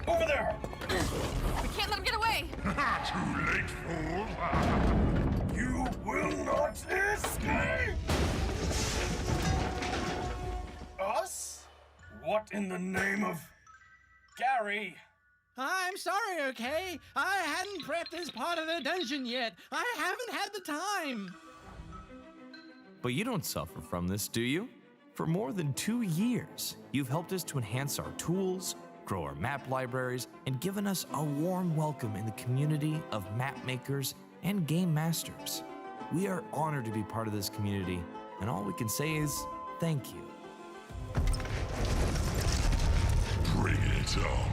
Over there! We can't let him get away! Too late, fool! You will not escape! Us? What in the name of... Gary? I'm sorry, okay? I hadn't prepped this part of the dungeon yet. I haven't had the time. But you don't suffer from this, do you? For more than 2 years, you've helped us to enhance our tools, grow our map libraries, and given us a warm welcome in the community of map makers and game masters. We are honored to be part of this community, and all we can say is thank you. Bring it on.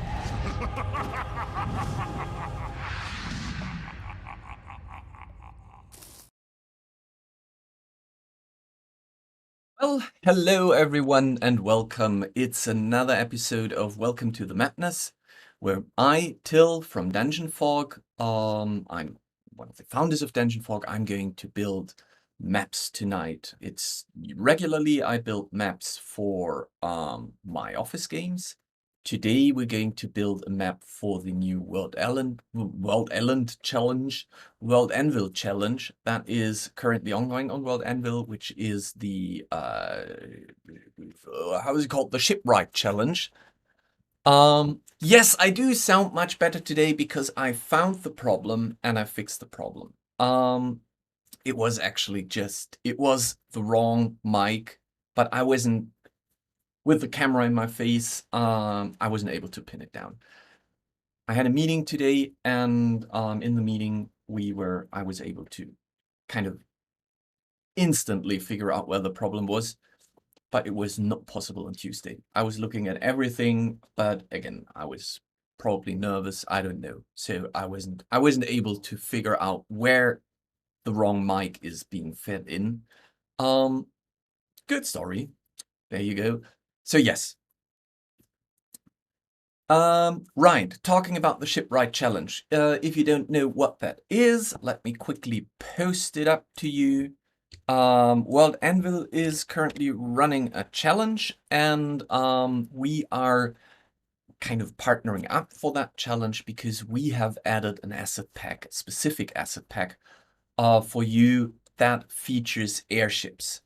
Well, hello everyone and welcome. It's another episode of Welcome to the Mapness, where I, Till from DungeonFog, I'm one of the founders of DungeonFog. I'm going to build maps tonight. Regularly I build maps for my office games. Today we're going to build a map for the new World Anvil challenge that is currently ongoing on World Anvil, which is the how is it called? The Shipwright challenge. Yes, I do sound much better today because I found the problem and I fixed the problem. It was actually it was the wrong mic, but I wasn't with the camera in my face. I wasn't able to pin it down. I had a meeting today, and in the meeting I was able to kind of instantly figure out where the problem was, but it was not possible on Tuesday. I was looking at everything, but again, I was probably nervous. I don't know. So I wasn't able to figure out where the wrong mic is being fed in. Good story. There you go. So yes. Right, talking about the Shipwright challenge. If you don't know what that is, let me quickly post it up to you. World Anvil is currently running a challenge, and we are kind of partnering up for that challenge because we have added an asset pack, a specific asset pack for you that features airships.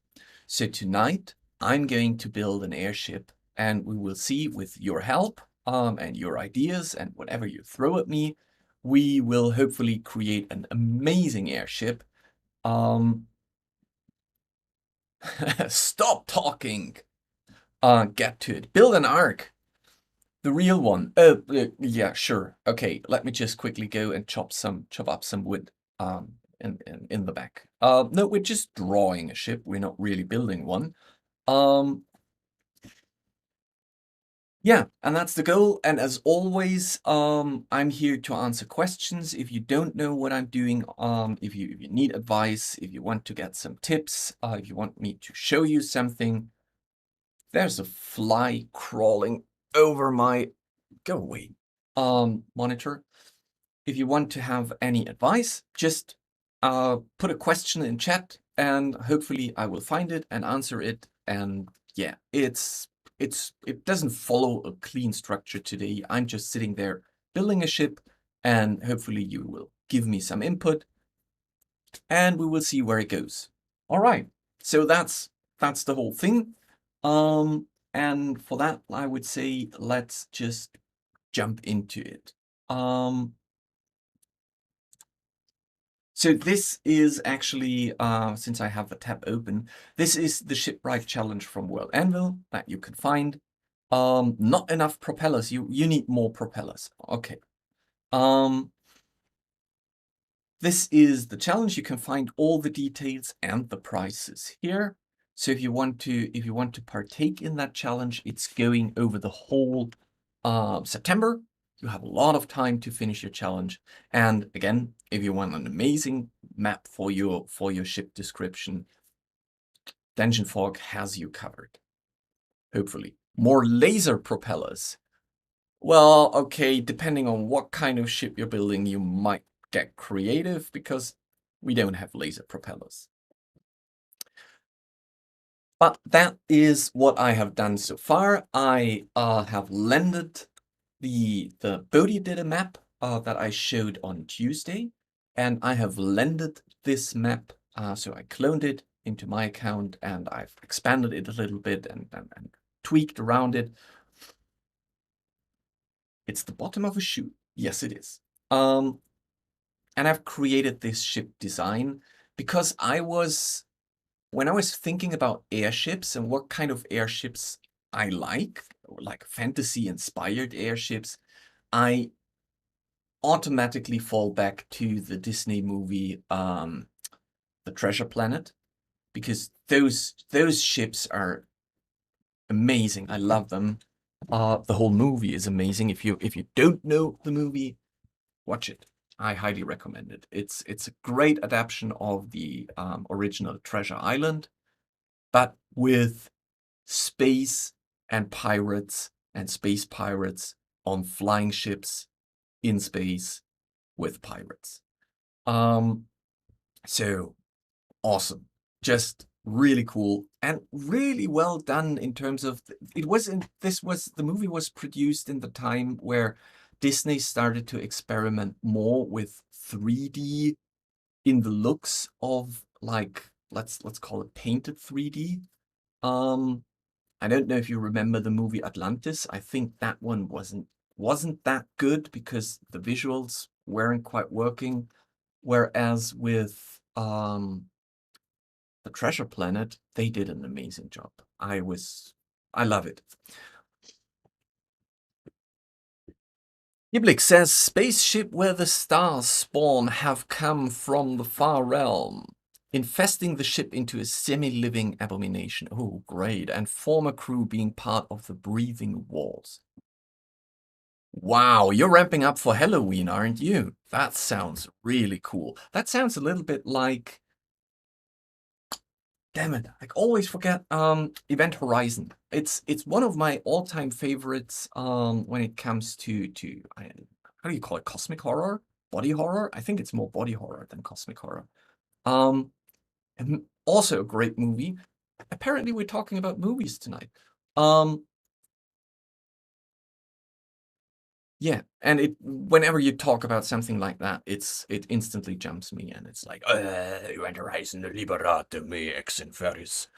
So tonight I'm going to build an airship, and we will see with your help and your ideas and whatever you throw at me, we will hopefully create an amazing airship. Stop talking. Get to it. Build an ark. The real one. Yeah, sure. Okay, let me just quickly go and chop up some wood in the back. No, we're just drawing a ship. We're not really building one. Yeah, and that's the goal. And as always, I'm here to answer questions. If you don't know what I'm doing, if you need advice, if you want to get some tips, if you want me to show you something. There's a fly crawling over my go away monitor. If you want to have any advice, just put a question in chat, and hopefully I will find it and answer it. And yeah, it doesn't follow a clean structure today. I'm just sitting there building a ship, and hopefully you will give me some input, and we will see where it goes. All right, so that's the whole thing. And for that, I would say let's just jump into it. So this is actually, since I have the tab open, this is the Shipwright challenge from World Anvil that you can find. Not enough propellers. You need more propellers. Okay. This is the challenge. You can find all the details and the prices here. So if you want to partake in that challenge, it's going over the whole September. You have a lot of time to finish your challenge. And again, if you want an amazing map for your ship description, DungeonFog has you covered. Hopefully. More laser propellers. Well, okay, depending on what kind of ship you're building, you might get creative because we don't have laser propellers. But that is what I have done so far. I have landed the Bodhi did a map that I showed on Tuesday, and I have lended this map. So I cloned it into my account, and I've expanded it a little bit and tweaked around it. It's the bottom of a shoe. Yes, it is. And I've created this ship design because when I was thinking about airships and what kind of airships I like fantasy-inspired airships, I automatically fall back to the Disney movie, The Treasure Planet, because those ships are amazing. I love them. The whole movie is amazing. If you don't know the movie, watch it. I highly recommend it. It's a great adaptation of the original Treasure Island, but with space and pirates and space pirates on flying ships in space with pirates. So awesome. Just really cool and really well done in terms of the movie was produced in the time where Disney started to experiment more with 3D in the looks of, like, let's call it painted 3D. I don't know if you remember the movie Atlantis. I think that one wasn't that good because the visuals weren't quite working. Whereas with the Treasure Planet, they did an amazing job. I love it. Giblix says, spaceship where the stars spawn have come from the far realm, infesting the ship into a semi-living abomination. Oh, great. And former crew being part of the breathing walls. Wow, you're ramping up for Halloween, aren't you? That sounds really cool. That sounds a little bit like... Damn it, I always forget Event Horizon. It's one of my all-time favorites when it comes to how do you call it? Cosmic horror? Body horror? I think it's more body horror than cosmic horror. And also a great movie. Apparently we're talking about movies tonight. Yeah, and whenever you talk about something like that, it instantly jumps me, and it's like, Event Horizon, liberate me, ex inferis.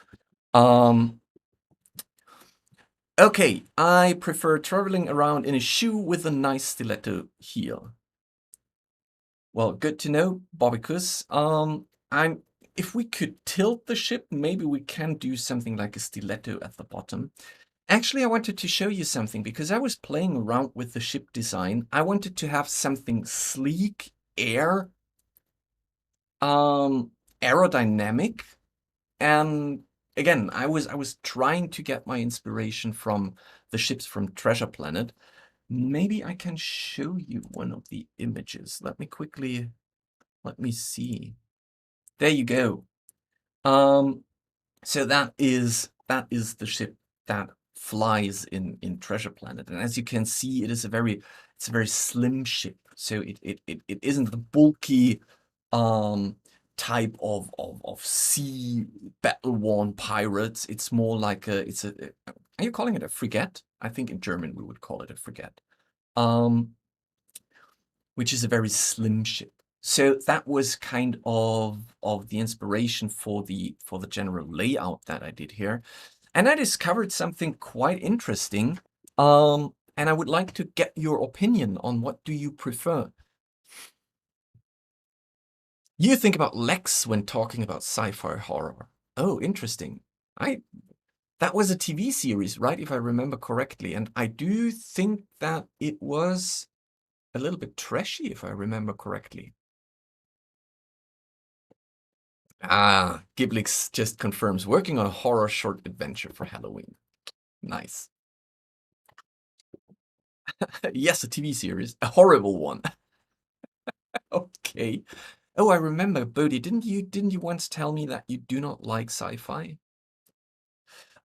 Okay, I prefer traveling around in a shoe with a nice stiletto heel. Well, good to know, Bobbicus. If we could tilt the ship, maybe we can do something like a stiletto at the bottom. Actually, I wanted to show you something because I was playing around with the ship design. I wanted to have something sleek, aerodynamic, and again, I was trying to get my inspiration from the ships from Treasure Planet. Maybe I can show you one of the images. Let me see. There you go. So that is the ship that flies in Treasure Planet, and as you can see, it's a very slim ship. So it isn't the bulky type of sea battle-worn pirates. It's more like are you calling it a frigate? I think in German we would call it a frigate, which is a very slim ship. So that was kind of the inspiration for the general layout that I did here. And I discovered something quite interesting, and I would like to get your opinion on what do you prefer. You think about Lex when talking about sci-fi horror. Oh, interesting. That was a TV series, right, if I remember correctly, and I do think that it was a little bit trashy, if I remember correctly. Ah, Giblix just confirms, working on a horror short adventure for Halloween. Nice. Yes, a TV series, a horrible one. Okay. Oh, I remember, Bodhi, didn't you once tell me that you do not like sci-fi?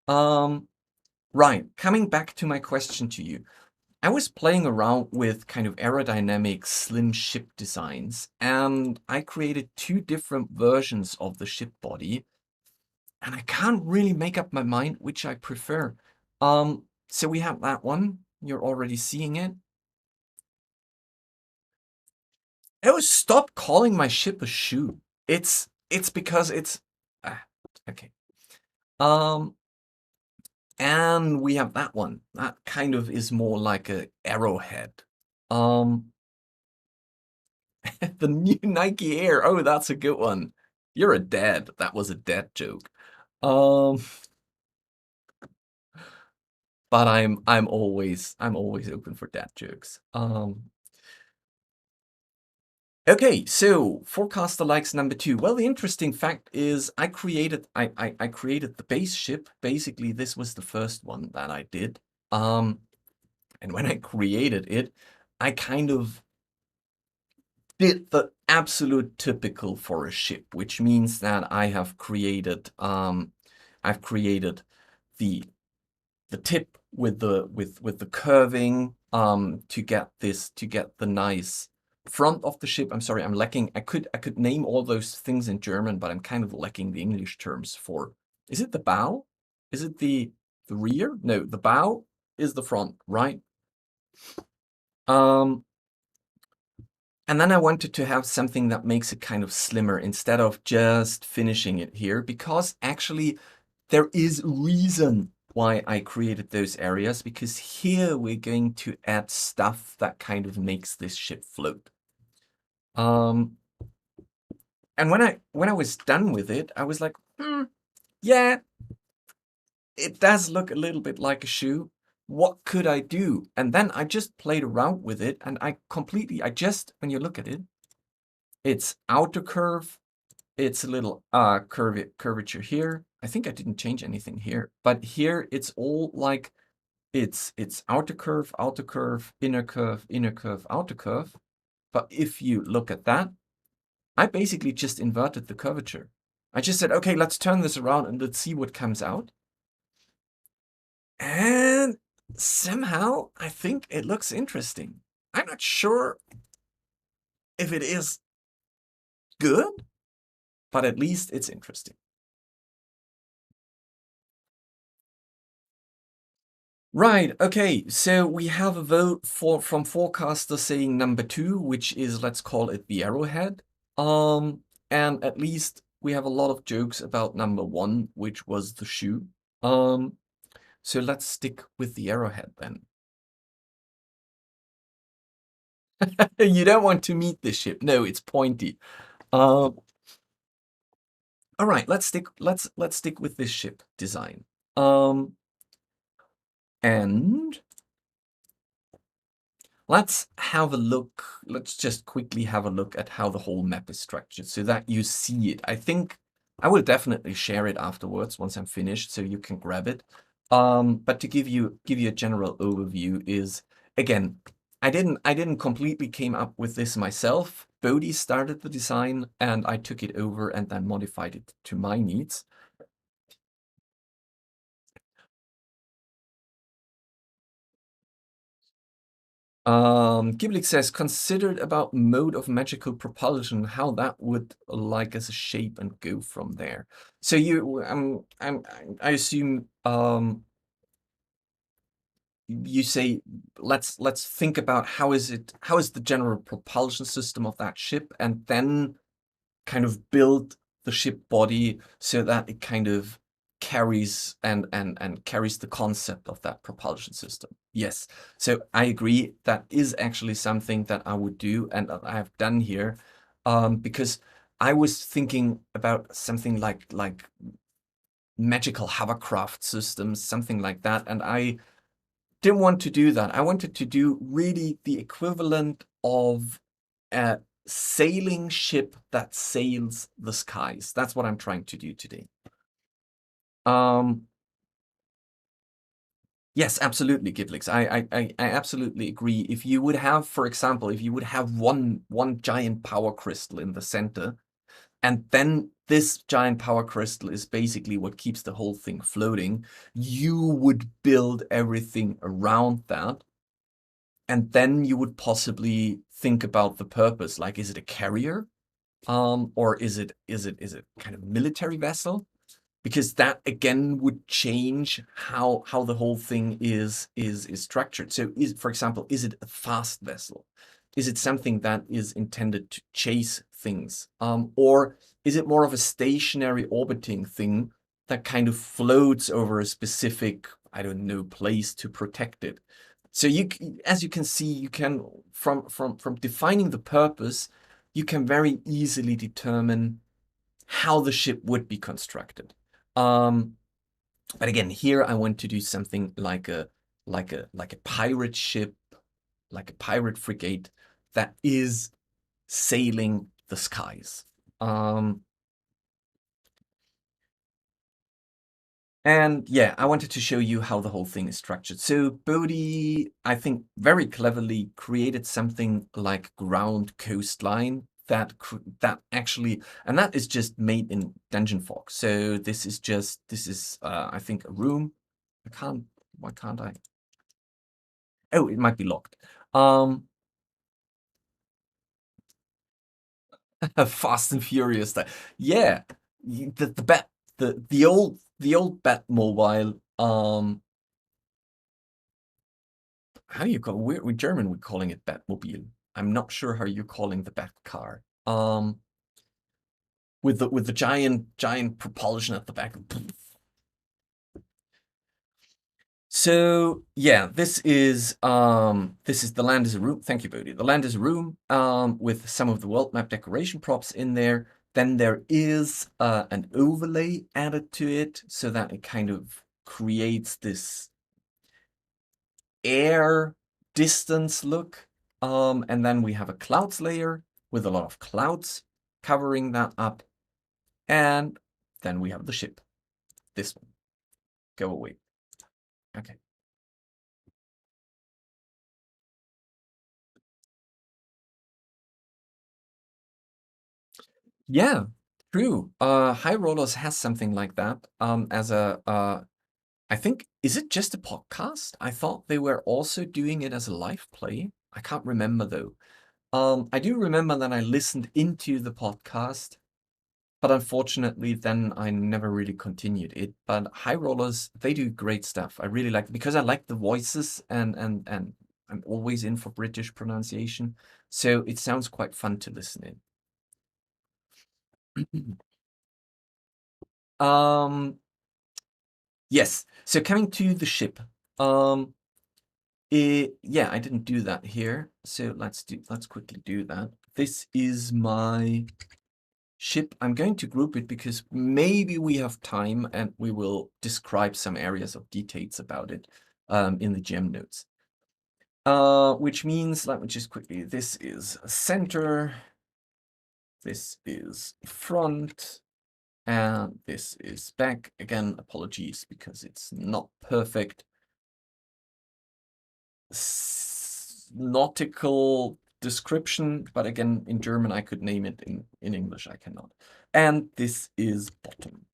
Right, coming back to my question to you. I was playing around with kind of aerodynamic slim ship designs, and I created two different versions of the ship body, and I can't really make up my mind which I prefer. So we have that one, you're already seeing it. Oh, stop calling my ship a shoe. It's because it's okay. And we have that one. That kind of is more like a arrowhead. The new Nike Air. Oh, that's a good one. You're a dad. That was a dad joke. But I'm always open for dad jokes. Okay, so forecaster likes number 2. Well, the interesting fact is I created the base ship. Basically, this was the first one that I did. And when I created it, I kind of did the absolute typical for a ship, which means that I have created I've created the tip with the curving to get the nice front of the ship. I'm sorry, I'm lacking. I could name all those things in German, but I'm kind of lacking the English terms for. Is it the bow? Is it the rear? No, the bow is the front, right? And then I wanted to have something that makes it kind of slimmer instead of just finishing it here, because actually there is reason why I created those areas, because here we're going to add stuff that kind of makes this ship float. And when I was done with it, I was like, yeah, it does look a little bit like a shoe. What could I do? And then I just played around with it, and when you look at it, it's outer curve, it's a little curvature here. I think I didn't change anything here, but here it's all like it's outer curve, inner curve, outer curve. But if you look at that, I basically just inverted the curvature. I just said, okay, let's turn this around and let's see what comes out. And somehow I think it looks interesting. I'm not sure if it is good, but at least it's interesting. Right, okay, so we have a vote from Forecaster saying number 2, which is, let's call it the arrowhead. And at least we have a lot of jokes about number 1, which was the shoe. So let's stick with the arrowhead then. You don't want to meet this ship. No, it's pointy. All right, let's stick with this ship design. And let's have a look. Let's just quickly have a look at how the whole map is structured so that you see it. I think I will definitely share it afterwards once I'm finished so you can grab it. But to give you a general overview is, again, I didn't completely came up with this myself. Bodhi started the design and I took it over and then modified it to my needs. Giblik says, considered about mode of magical propulsion, how that would like as a shape and go from there. So you, I assume, you say, let's think about how is the general propulsion system of that ship, and then kind of build the ship body so that it kind of carries and carries the concept of that propulsion system. Yes, so I agree, that is actually something that I would do and I have done here, because I was thinking about something like magical hovercraft systems, something like that, and I didn't want to do that. I wanted to do really the equivalent of a sailing ship that sails the skies. That's what I'm trying to do today. Yes, absolutely, Giblix. I absolutely agree. If you would have, for example, if you would have one giant power crystal in the center, and then this giant power crystal is basically what keeps the whole thing floating, you would build everything around that. And then you would possibly think about the purpose. Like, is it a carrier? Or is it kind of military vessel? Because that again would change how the whole thing is structured. So for example, is it a fast vessel? Is it something that is intended to chase things? Or is it more of a stationary orbiting thing that kind of floats over a specific, I don't know, place to protect it? So as you can see, you can, from defining the purpose, you can very easily determine how the ship would be constructed. But again, here I want to do something like a pirate ship, like a pirate frigate that is sailing the skies. And yeah, I wanted to show you how the whole thing is structured. So Bodhi, I think, very cleverly created something like ground coastline that actually, and that is just made in DungeonFog. So this is I think a room. Why can't I? Oh, it might be locked. Fast and Furious. Yeah, the old Batmobile. How do you call it? We're German. We're calling it Batmobile. I'm not sure how you're calling the Bat car. With the giant propulsion at the back. So yeah, this is the land is a room. Thank you, Bodhi. The land is a room with some of the world map decoration props in there. Then there is an overlay added to it so that it kind of creates this air distance look. And then we have a clouds layer with a lot of clouds covering that up. And then we have the ship. This one. Go away. Okay. Yeah, true. High Rollers has something like that. As a I think, is it just a podcast? I thought they were also doing it as a live play. I can't remember though. I do remember that I listened into the podcast, but unfortunately then I never really continued it. But High Rollers, they do great stuff. I really like it because I like the voices and I'm always in for British pronunciation. So it sounds quite fun to listen in. Yes, so coming to the ship. Yeah, I didn't do that here. So let's quickly do that. This is my ship. I'm going to group it because maybe we have time and we will describe some areas of details about it in the gem notes. Which means, let me just quickly, this is center, this is front, and this is back. Again, apologies because it's not perfect. Nautical description, but again, in German I could name it, in English I cannot. And this is bottom.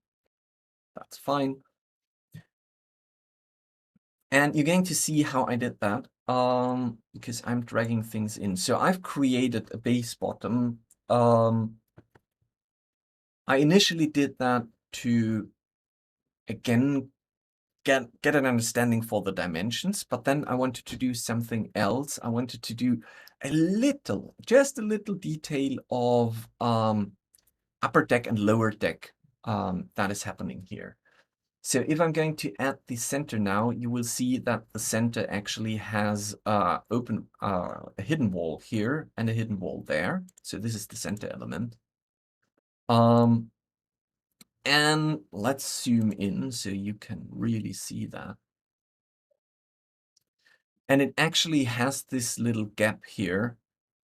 That's fine. And you're going to see how I did that, because I'm dragging things in. So I've created a base bottom. I initially did that to, again, get an understanding for the dimensions, but then I wanted to do something else. I wanted to do just a little detail of upper deck and lower deck that is happening here. So if I'm going to add the center now, you will see that the center actually has a hidden wall here and a hidden wall there. So this is the center element. And let's zoom in so you can really see that. And it actually has this little gap here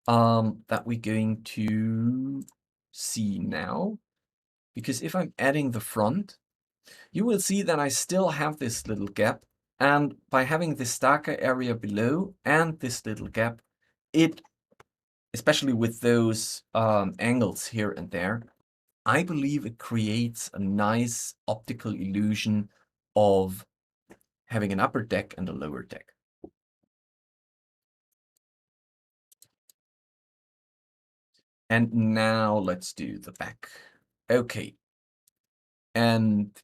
that we're going to see now. Because if I'm adding the front, you will see that I still have this little gap. And by having this darker area below and this little gap, it, especially with those angles here and there, I believe it creates a nice optical illusion of having an upper deck and a lower deck. And now let's do the back. Okay. And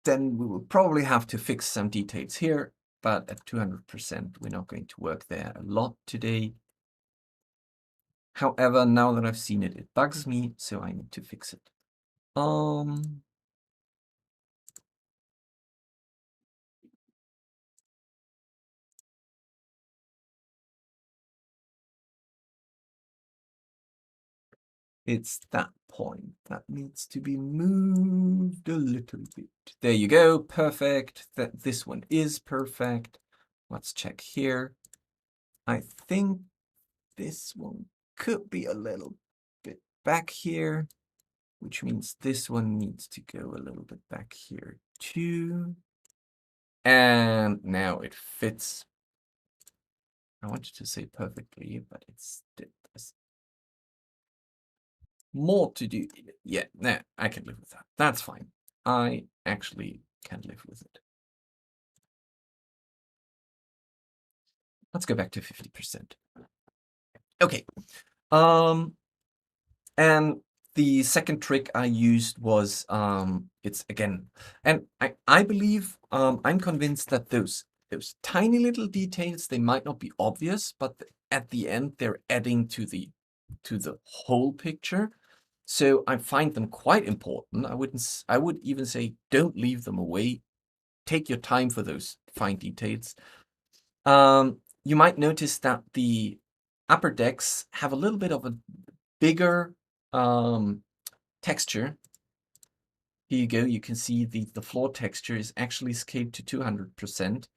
then we will probably have to fix some details here, but at 200%, we're not going to work there a lot today. However, now that I've seen it, it bugs me, so I need to fix it. It's that point that needs to be moved a little bit. There you go, perfect. This one is perfect. Let's check here. I think this one could be a little bit back here, which means this one needs to go a little bit back here too. And now it fits. I wanted to say perfectly, but it's more to do. Yeah, nah, I can live with that. That's fine. I actually can live with it. Let's go back to 50%. Okay. And the second trick I used was it's again, and I believe I'm convinced that those tiny little details, they might not be obvious, but at the end they're adding to the whole picture. So I find them quite important. I would even say don't leave them away. Take your time for those fine details. You might notice that the upper decks have a little bit of a bigger texture. Here you go. You can see the floor texture is actually scaled to 200%,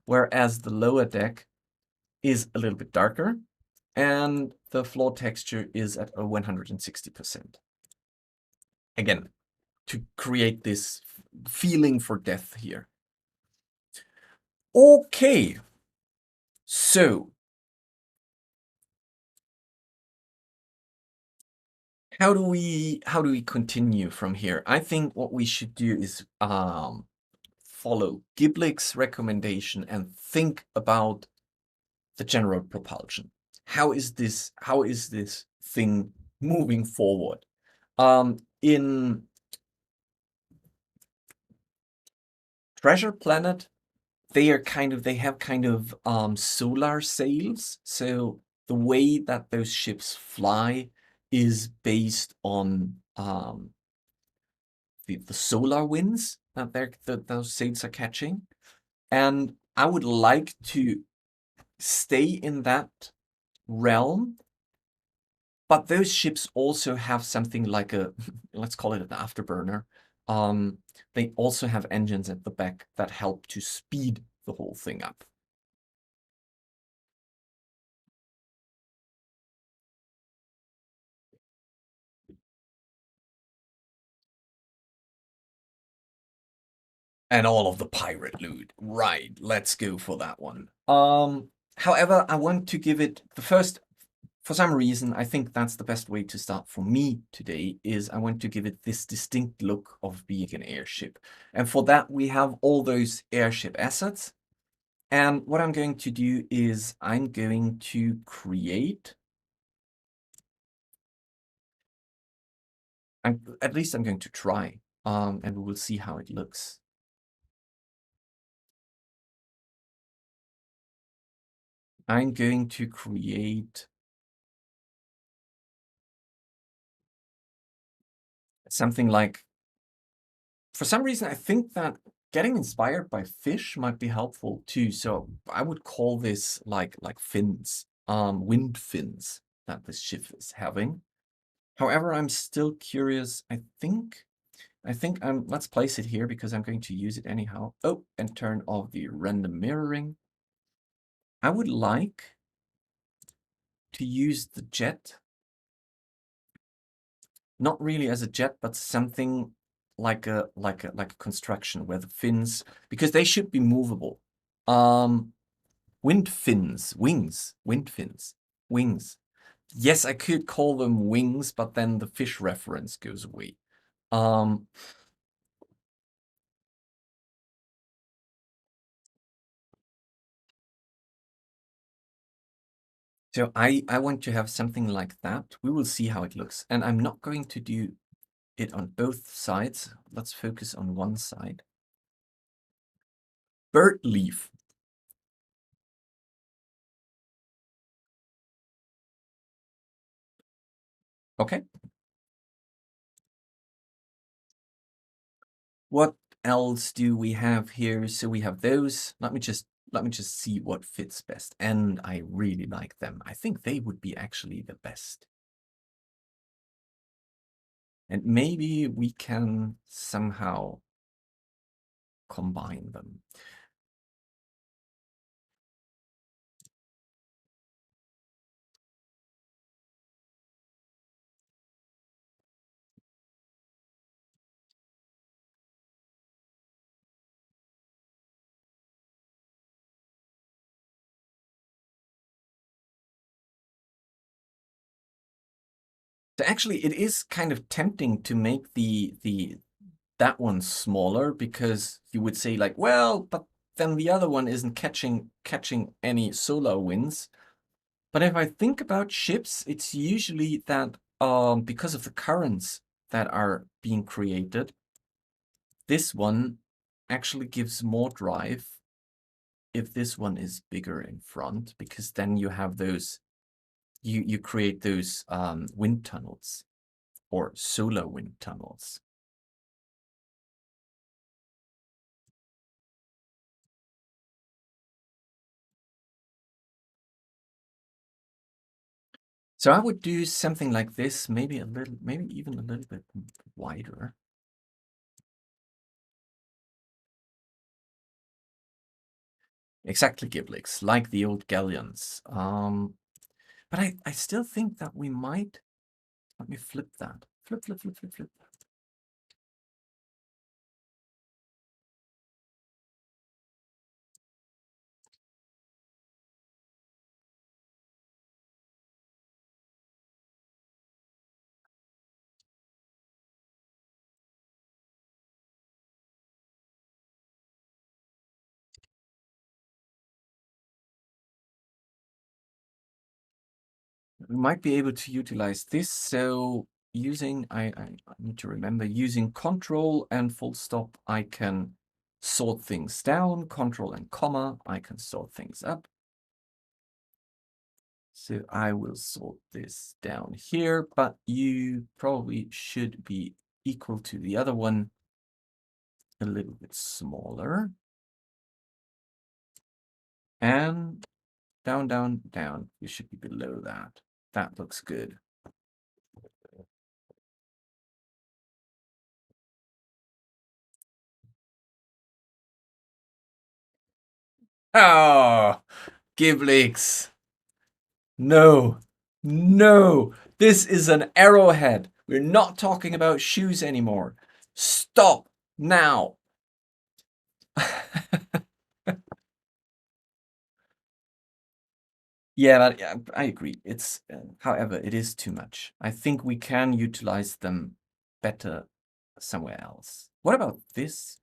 whereas the lower deck is a little bit darker, and the floor texture is at a 160%. Again, to create this feeling for death here. Okay, so how do we continue from here? I think what we should do is follow Giblick's recommendation and think about the general propulsion. How is this thing moving forward? In Treasure Planet, they have kind of solar sails. So the way that those ships fly is based on the solar winds that those sails are catching. And I would like to stay in that realm, but those ships also have something like a, let's call it an afterburner. They also have engines at the back that help to speed the whole thing up. And all of the pirate loot. Right, let's go for that one. However, I want to give it the first, for some reason, I think that's the best way to start for me today, is I want to give it this distinct look of being an airship. And for that, we have all those airship assets. And what I'm going to do is I'm going to create, at least I'm going to try, and we will see how it looks. I'm going to create something like, for some reason, I think that getting inspired by fish might be helpful too. So I would call this like fins, wind fins that this ship is having. However, I'm still curious. I think let's place it here because I'm going to use it anyhow. Oh, and turn off the random mirroring. I would like to use the jet, not really as a jet, but something like a construction where the fins, because they should be movable. Wind fins, wings, wind fins, wings. Yes, I could call them wings, but then the fish reference goes away. So I want to have something like that. We will see how it looks. And I'm not going to do it on both sides. Let's focus on one side. Bird leaf. Okay. What else do we have here? So we have those. Let me just see what fits best. And I really like them. I think they would be actually the best. And maybe we can somehow combine them. So actually, it is kind of tempting to make that one smaller, because you would say like, well, but then the other one isn't catching any solar winds. But if I think about ships, it's usually that because of the currents that are being created, this one actually gives more drive if this one is bigger in front, because then you have those, you create those wind tunnels or solar wind tunnels. So I would do something like this, maybe even a little bit wider. Exactly, Giblix, like the old galleons. But I still think that we might, let me flip that. Flip. We might be able to utilize this. So using, I need to remember, using control and full stop, I can sort things down. Control and comma, I can sort things up. So I will sort this down here, but you probably should be equal to the other one, a little bit smaller. And down. You should be below that. That looks good. Oh, Giblix. No. This is an arrowhead. We're not talking about shoes anymore. Stop now. Yeah, I agree. It's, however, it is too much. I think we can utilize them better somewhere else. What about this?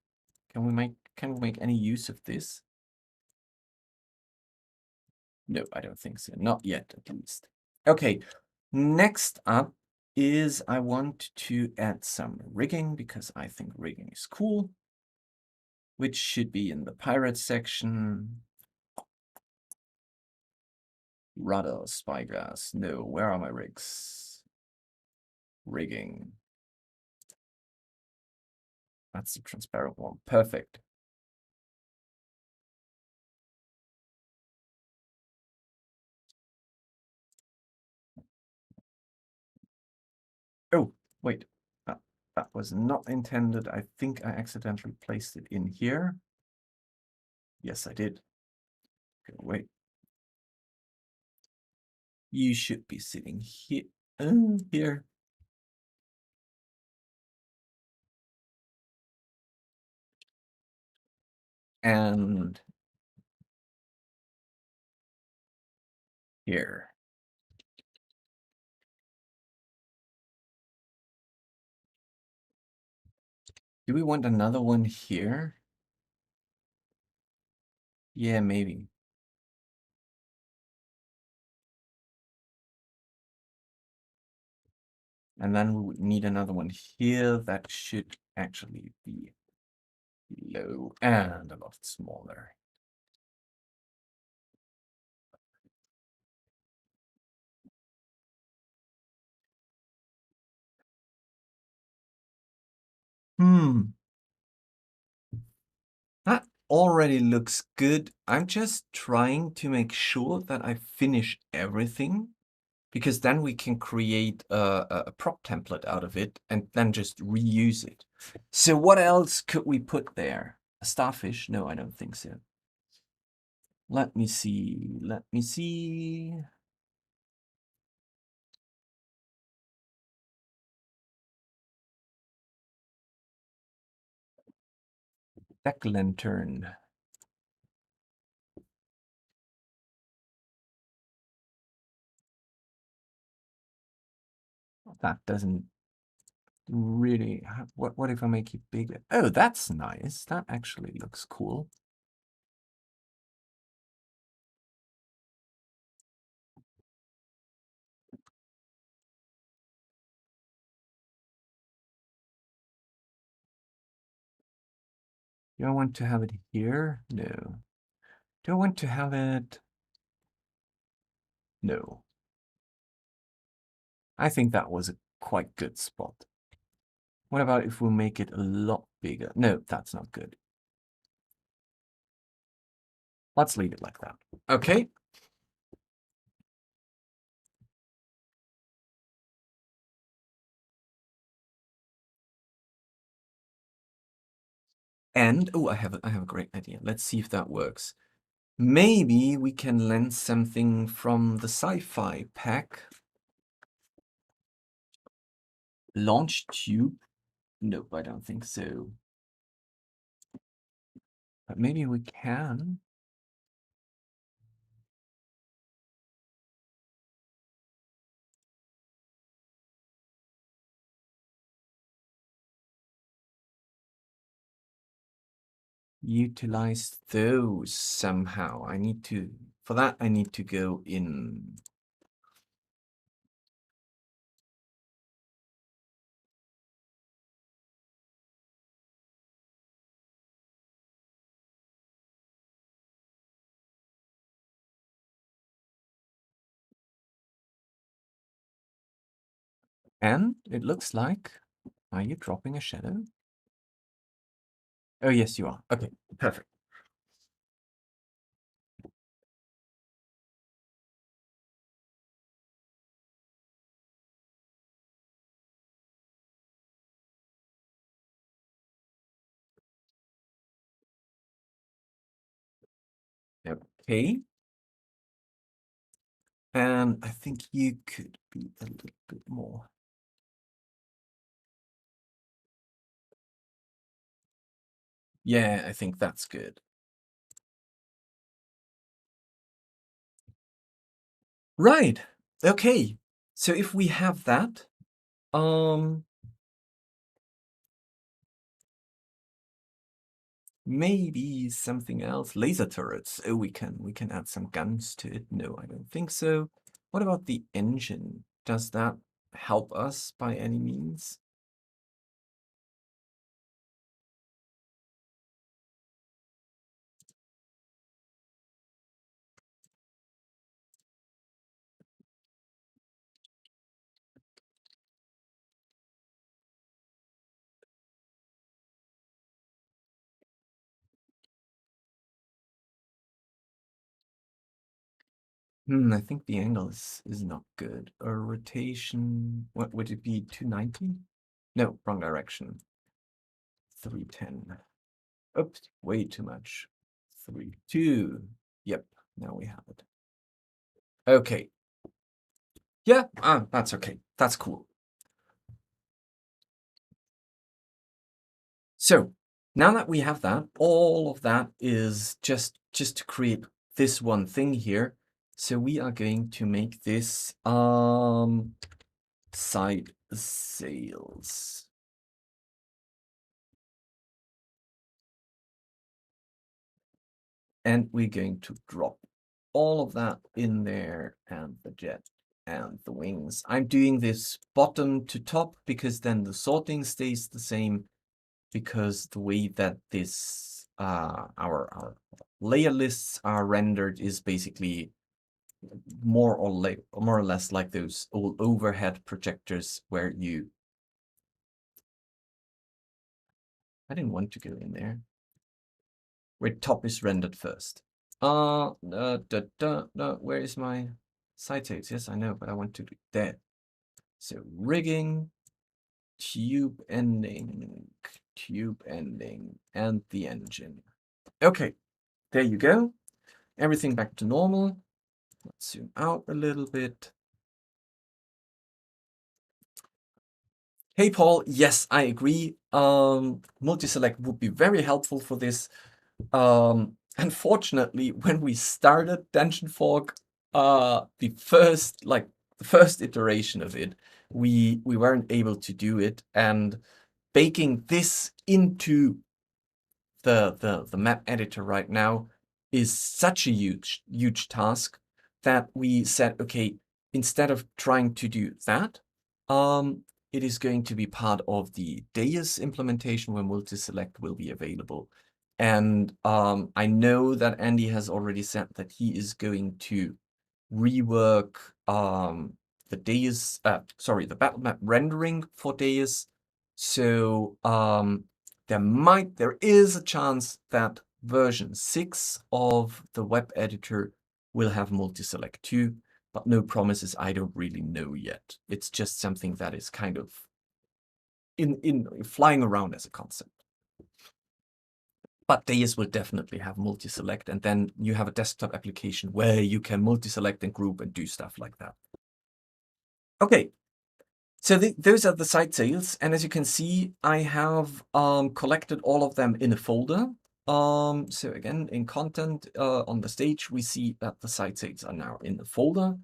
Can we make any use of this? No, I don't think so. Not yet, at least. Okay, next up is I want to add some rigging, because I think rigging is cool, which should be in the pirate section. Rudder, spyglass. No, where are my rigs? Rigging. That's the transparent one. Perfect. Oh, wait. That was not intended. I think I accidentally placed it in here. Yes, I did. Okay, wait. You should be sitting here. Here. And here. Do we want another one here? Yeah, maybe. And then we would need another one here. That should actually be low and a lot smaller. That already looks good. I'm just trying to make sure that I finish everything, because then we can create a prop template out of it and then just reuse it. So what else could we put there? A starfish? No, I don't think so. Let me see. Let me see. Deck lantern. That doesn't really. What if I make it bigger? Oh, that's nice. That actually looks cool. Do I want to have it here? No. Do I want to have it? No. I think that was a quite good spot. What about if we make it a lot bigger? No, that's not good. Let's leave it like that. Okay. And oh, I have a great idea. Let's see if that works. Maybe we can lend something from the sci-fi pack. Launch tube. Nope, I don't think so. But maybe we can. Utilize those somehow. I need to, for that, I need to go in. And it looks like, are you dropping a shadow? Oh, yes, you are. Okay, perfect. Okay. And I think you could be a little bit more. Yeah, I think that's good. Right. Okay. So if we have that, maybe something else. Laser turrets. Oh, we can add some guns to it. No, I don't think so. What about the engine? Does that help us by any means? I think the angle is not good. A rotation, what would it be, 290? No, wrong direction. 310. Oops, way too much. 3.2. Yep, now we have it. Okay. Yeah, that's okay. That's cool. So now that we have that, all of that is just to create this one thing here. So we are going to make this side sails. And we're going to drop all of that in there, and the jet and the wings. I'm doing this bottom to top because then the sorting stays the same, because the way that this our layer lists are rendered is basically more or less like those old overhead projectors where you I didn't want to go in there. Where top is rendered first. Where is my side tails? Yes, I know, but I want to do that. So rigging, tube ending, and the engine. Okay, there you go. Everything back to normal. Let's zoom out a little bit. Hey, Paul. Yes, I agree. Multi-select would be very helpful for this. Unfortunately, when we started DungeonFog, the first iteration of it, we weren't able to do it, and baking this into the map editor right now is such a huge task that we said, okay, instead of trying to do that, it is going to be part of the Deus implementation where multi-select will be available. And I know that Andy has already said that he is going to rework the Battlemap rendering for Deus. So there is a chance that version 6 of the web editor will have multi-select too, but no promises. I don't really know yet. It's just something that is kind of in flying around as a concept. But Deus will definitely have multi-select, and then you have a desktop application where you can multi-select and group and do stuff like that. Okay, so those are the site sales, and as you can see, I have collected all of them in a folder. So again, in content on the stage, we see that the site sales are now in the folder,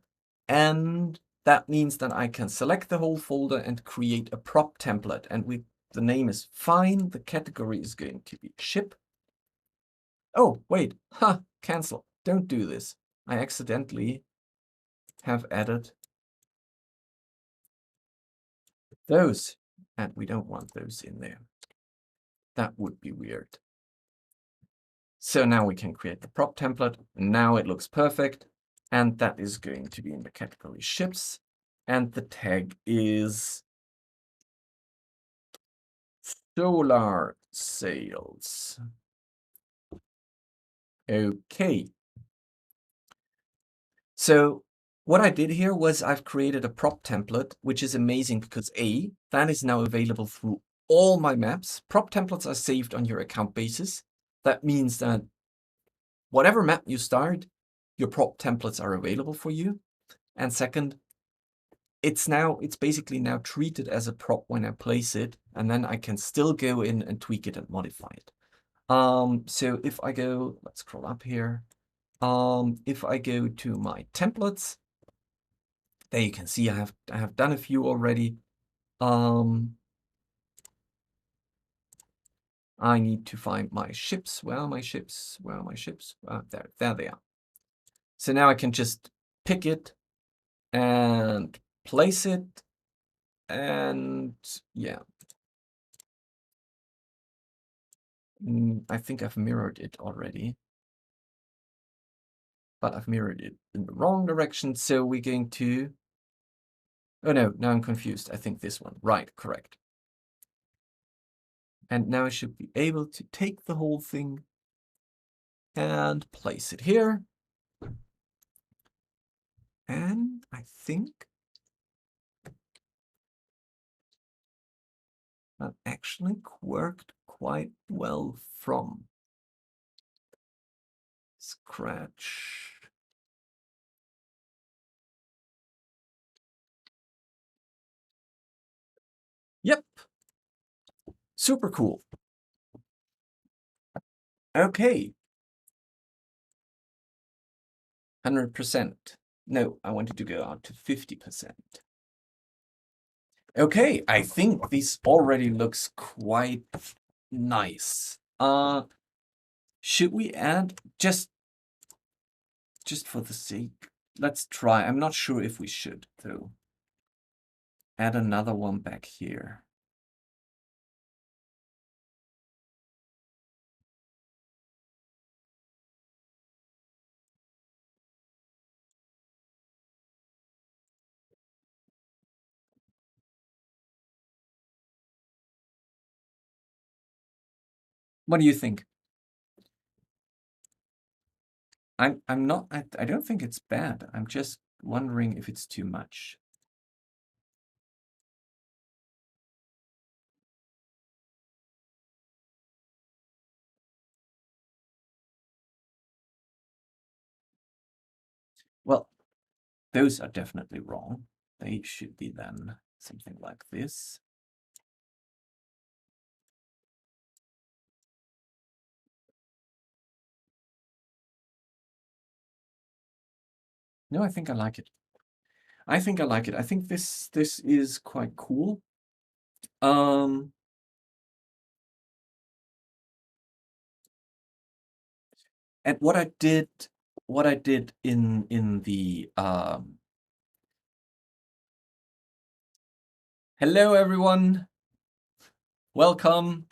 and that means that I can select the whole folder and create a prop template, and the name is fine. The category is going to be ship. Oh, wait, cancel. Don't do this. I accidentally have added those, and we don't want those in there. That would be weird. So now we can create the prop template, and now it looks perfect, and that is going to be in the category ships, and the tag is solar sails. Okay. So what I did here was I've created a prop template, which is amazing because that is now available through all my maps. Prop templates are saved on your account basis. That means that whatever map you start, your prop templates are available for you. And second, it's basically now treated as a prop when I place it, and then I can still go in and tweak it and modify it. So if I go, let's scroll up here. If I go to my templates, there you can see I have done a few already. I need to find my ships. Where are my ships? Where are my ships? There they are. So now I can just pick it and place it, and yeah. I think I've mirrored it already, but I've mirrored it in the wrong direction. So we're going to, oh no, now I'm confused. I think this one, right, correct. And now I should be able to take the whole thing and place it here. And I think that actually worked quite well from scratch. Yep. Super cool. Okay. 100%. No, I wanted to go out to 50%. Okay, I think this already looks quite nice. Should we add just for the sake? Let's try. I'm not sure if we should though. Add another one back here. What do you think? I'm not. I don't think it's bad. I'm just wondering if it's too much. Well, those are definitely wrong. They should be then something like this. No, I think I like it. I think I like it. I think this is quite cool. And what I did in the hello everyone, welcome,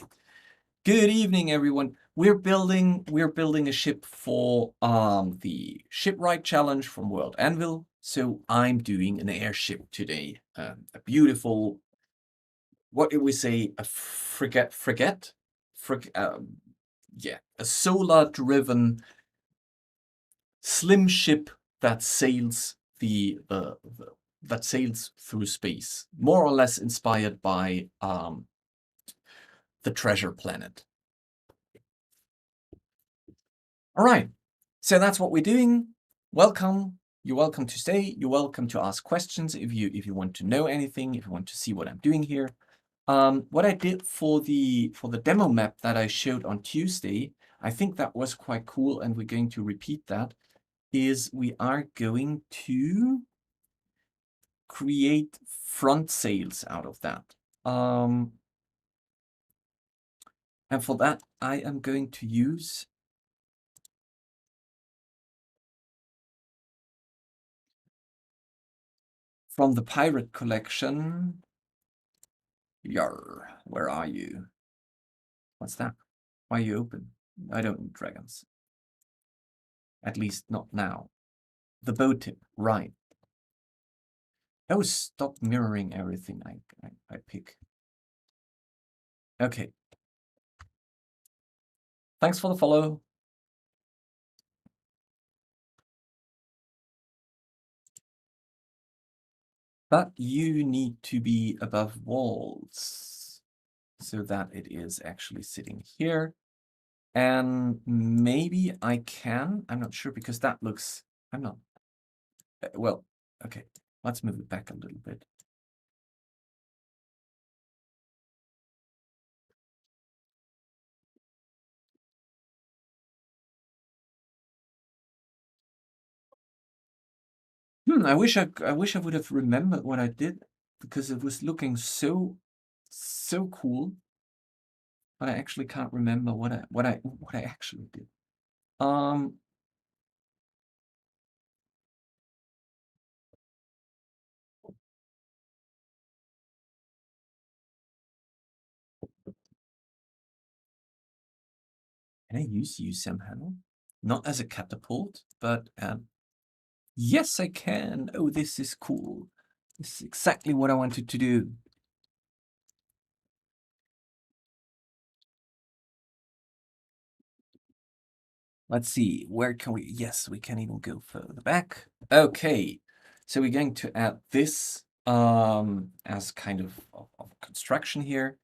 good evening everyone. We're building a ship for the shipwright challenge from World Anvil. So I'm doing an airship today, a beautiful, what did we say, a frigate, yeah, a solar-driven slim ship that sails that sails through space, more or less inspired by the Treasure Planet. All right, so that's what we're doing. Welcome. You're welcome to stay. You're welcome to ask questions if you want to know anything, if you want to see what I'm doing here. What I did for the demo map that I showed on Tuesday, I think that was quite cool, and we're going to repeat that, is we are going to create front sails out of that. And for that, I am going to use from the pirate collection. Yarr, where are you? What's that? Why are you open? I don't need dragons. At least not now. The bow tip, right. Oh, stop mirroring everything I pick. Okay. Thanks for the follow. But you need to be above walls so that it is actually sitting here. And maybe I can, I'm not sure, because that looks, I'm not, well, okay, let's move it back a little bit. I wish I would have remembered what I did, because it was looking so cool, but I actually can't remember what I actually did. Can I use you somehow? Not as a catapult, but yes, I can. Oh, this is cool. This is exactly what I wanted to do. Let's see, where can we, yes, we can even go further back. Okay, so we're going to add this as kind of construction here.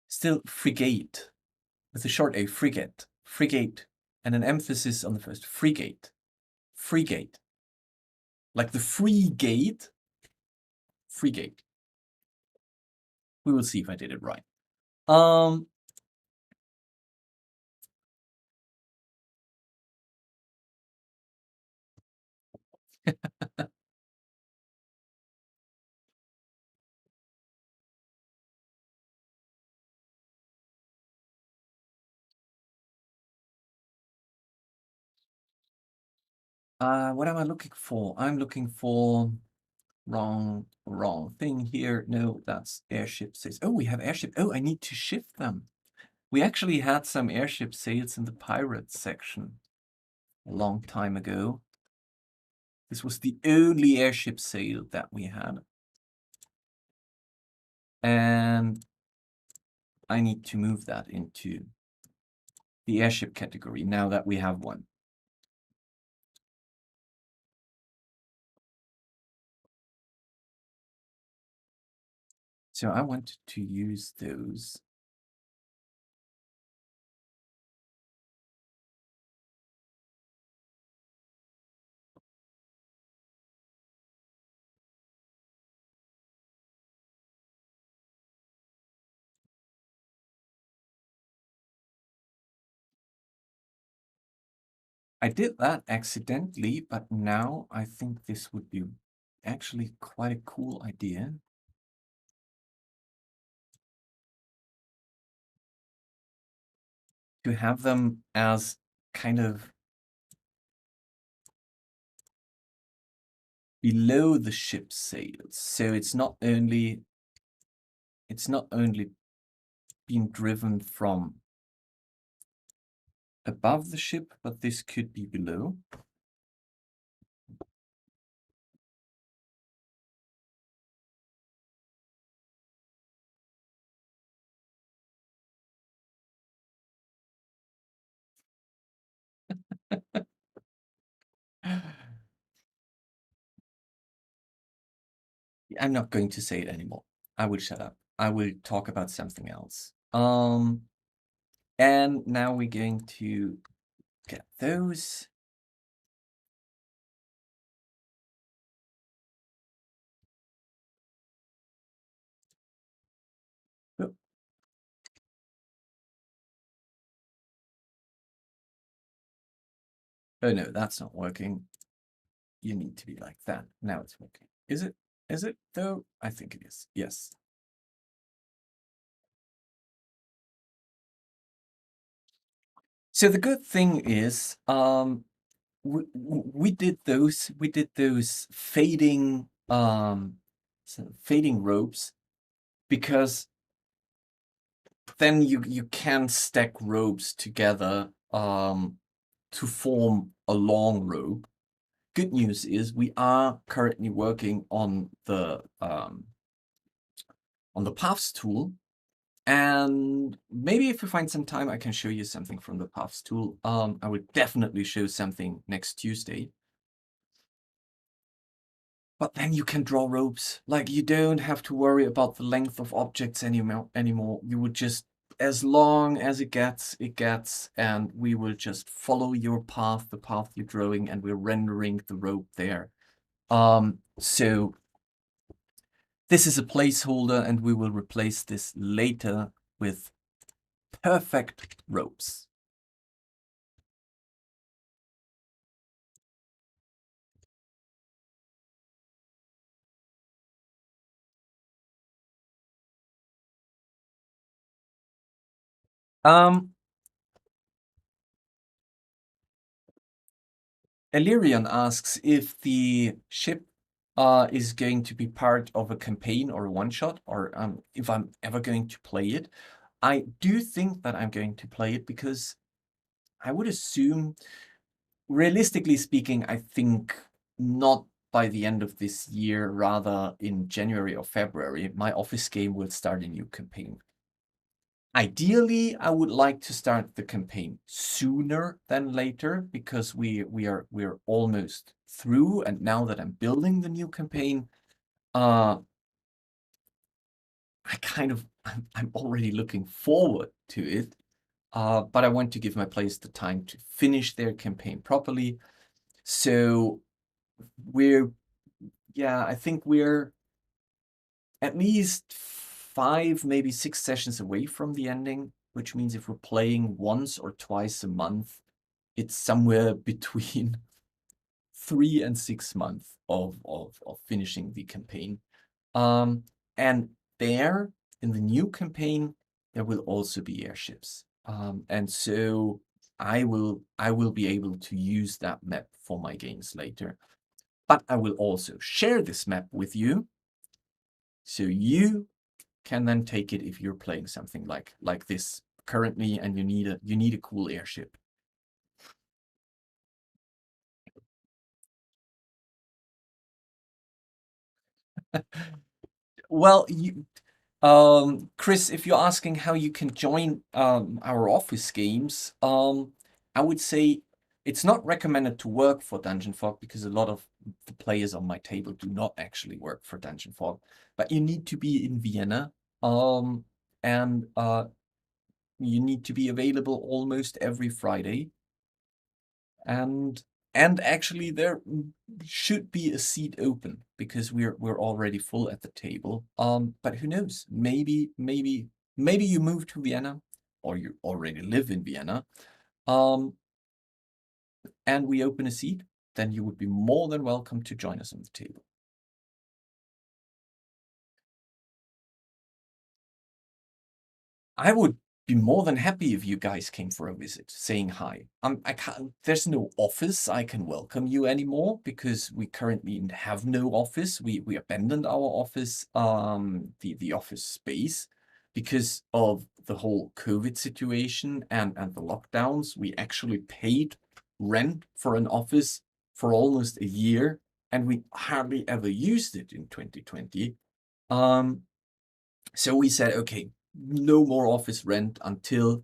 Still frigate, with a short A, frigate, and an emphasis on the first, frigate, like the free gate, frigate. We will see if I did it right. What am I looking for? I'm looking for wrong thing here. No, that's airship sails. Oh, we have airship. Oh, I need to shift them. We actually had some airship sails in the pirates section a long time ago. This was the only airship sale that we had. And I need to move that into the airship category now that we have one. So I want to use those. I did that accidentally, but now I think this would be actually quite a cool idea. To have them as kind of below the ship sails. So it's not only being driven from above the ship, but this could be below. I'm not going to say it anymore. I will shut up. I will talk about something else. And now we're going to get those. Oh. Oh no, that's not working. You need to be like that. Now it's working. Is it? Is it though? I think it is. Yes. So the good thing is, we did those fading fading ropes because then you can stack ropes together to form a long rope. Good news is we are currently working on the paths tool, and maybe if we find some time, I can show you something from the paths tool. I will definitely show something next Tuesday. But then you can draw ropes. Like, you don't have to worry about the length of objects anymore. You would just, as long as it gets, and we will just follow your path, the path you're drawing, and we're rendering the rope there. So this is a placeholder, and we will replace this later with perfect ropes. Illyrian asks if the ship is going to be part of a campaign or a one-shot, or if I'm ever going to play it. I do think that I'm going to play it because I would assume, realistically speaking, I think not by the end of this year, rather in January or February, my office game will start a new campaign. Ideally, I would like to start the campaign sooner than later because we're almost through, and now that I'm building the new campaign, I'm already looking forward to it. But I want to give my players the time to finish their campaign properly. So I think we're at least 5, maybe 6 sessions away from the ending, which means if we're playing once or twice a month, it's somewhere between 3 and 6 months of finishing the campaign. And there, in the new campaign, there will also be airships. And so I will be able to use that map for my games later. But I will also share this map with you, so you can then take it if you're playing something like this currently, and you need a cool airship. Well, Chris, if you're asking how you can join our office games, I would say it's not recommended to work for DungeonFog because a lot of the players on my table do not actually work for DungeonFog. But you need to be in Vienna, and you need to be available almost every Friday. And actually there should be a seat open because we're already full at the table. But who knows? Maybe you move to Vienna or you already live in Vienna. And we open a seat, then you would be more than welcome to join us on the table. I would be more than happy if you guys came for a visit, saying hi. I can't. There's no office I can welcome you anymore because we currently have no office. We abandoned our office, the office space, because of the whole COVID situation and the lockdowns. We actually paid rent for an office for almost a year, and we hardly ever used it in 2020. So we said, okay, no more office rent until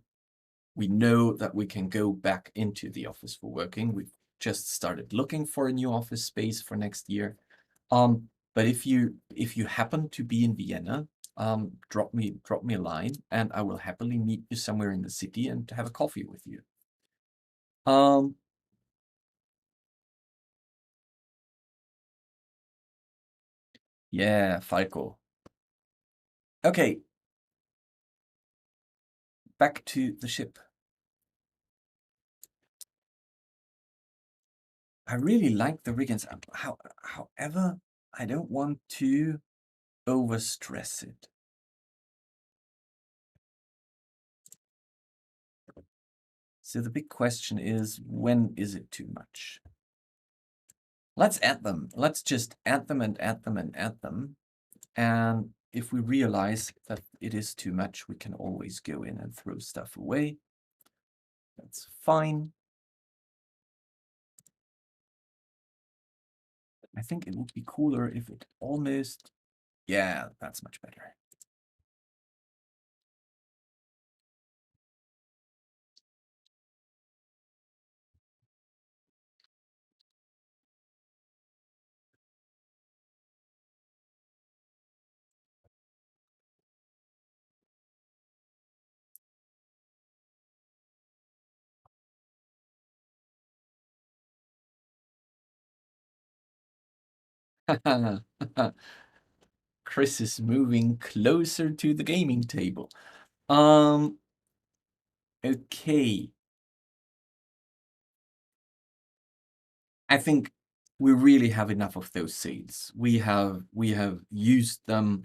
we know that we can go back into the office for working. We've just started looking for a new office space for next year. But if you happen to be in Vienna, drop me a line and I will happily meet you somewhere in the city and have a coffee with you. Yeah, Falco. Okay. Back to the ship. I really like the riggings. However, I don't want to overstress it. So the big question is, when is it too much? Let's add them. Let's just add them and add them and add them. And if we realize that it is too much, we can always go in and throw stuff away. That's fine. I think it would be cooler if it almost... Yeah, that's much better. Chris is moving closer to the gaming table. Okay. I think we really have enough of those sails. We have used them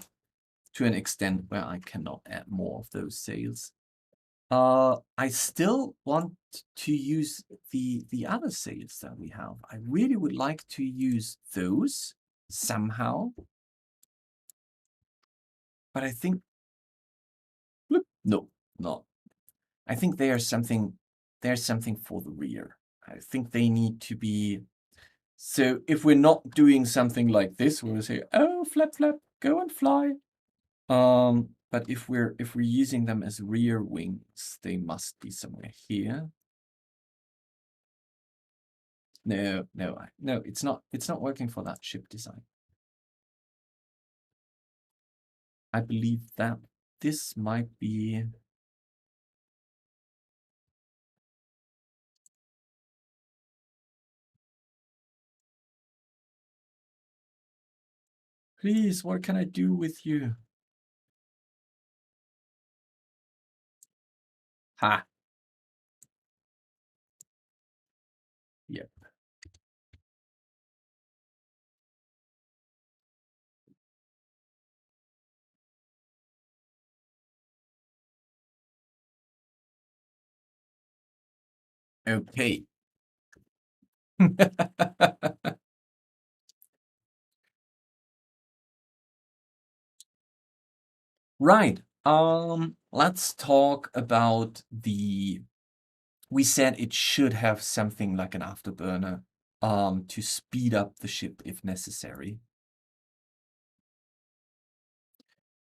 to an extent where I cannot add more of those sails. I still want to use the other sails that we have. I really would like to use those somehow. But I think no, not. I think they are something for the rear. I think they need to be. So if we're not doing something like this, we'll say, oh, flap, flap, go and fly. But if we're using them as rear wings, they must be somewhere here. No, it's not working for that ship design. I believe that this might be... Please, what can I do with you? Ha. Yep. Okay. Right. Let's talk about the... We said it should have something like an afterburner to speed up the ship if necessary.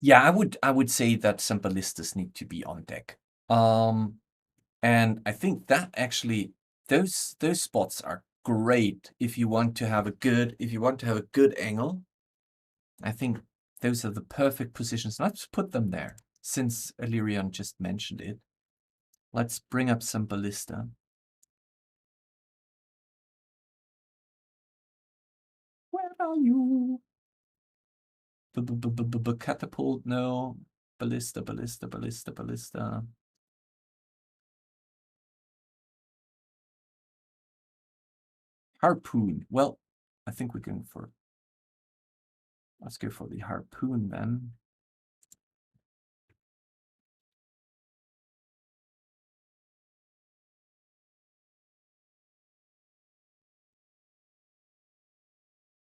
Yeah, I would say that some ballistas need to be on deck. And I think that actually those spots are great if you want to have a good angle. I think those are the perfect positions. Let's put them there, since Illyrian just mentioned it. Let's bring up some ballista. Where are you? Catapult, no. Ballista. Harpoon. Well, I think we're going for... Let's go for the harpoon then.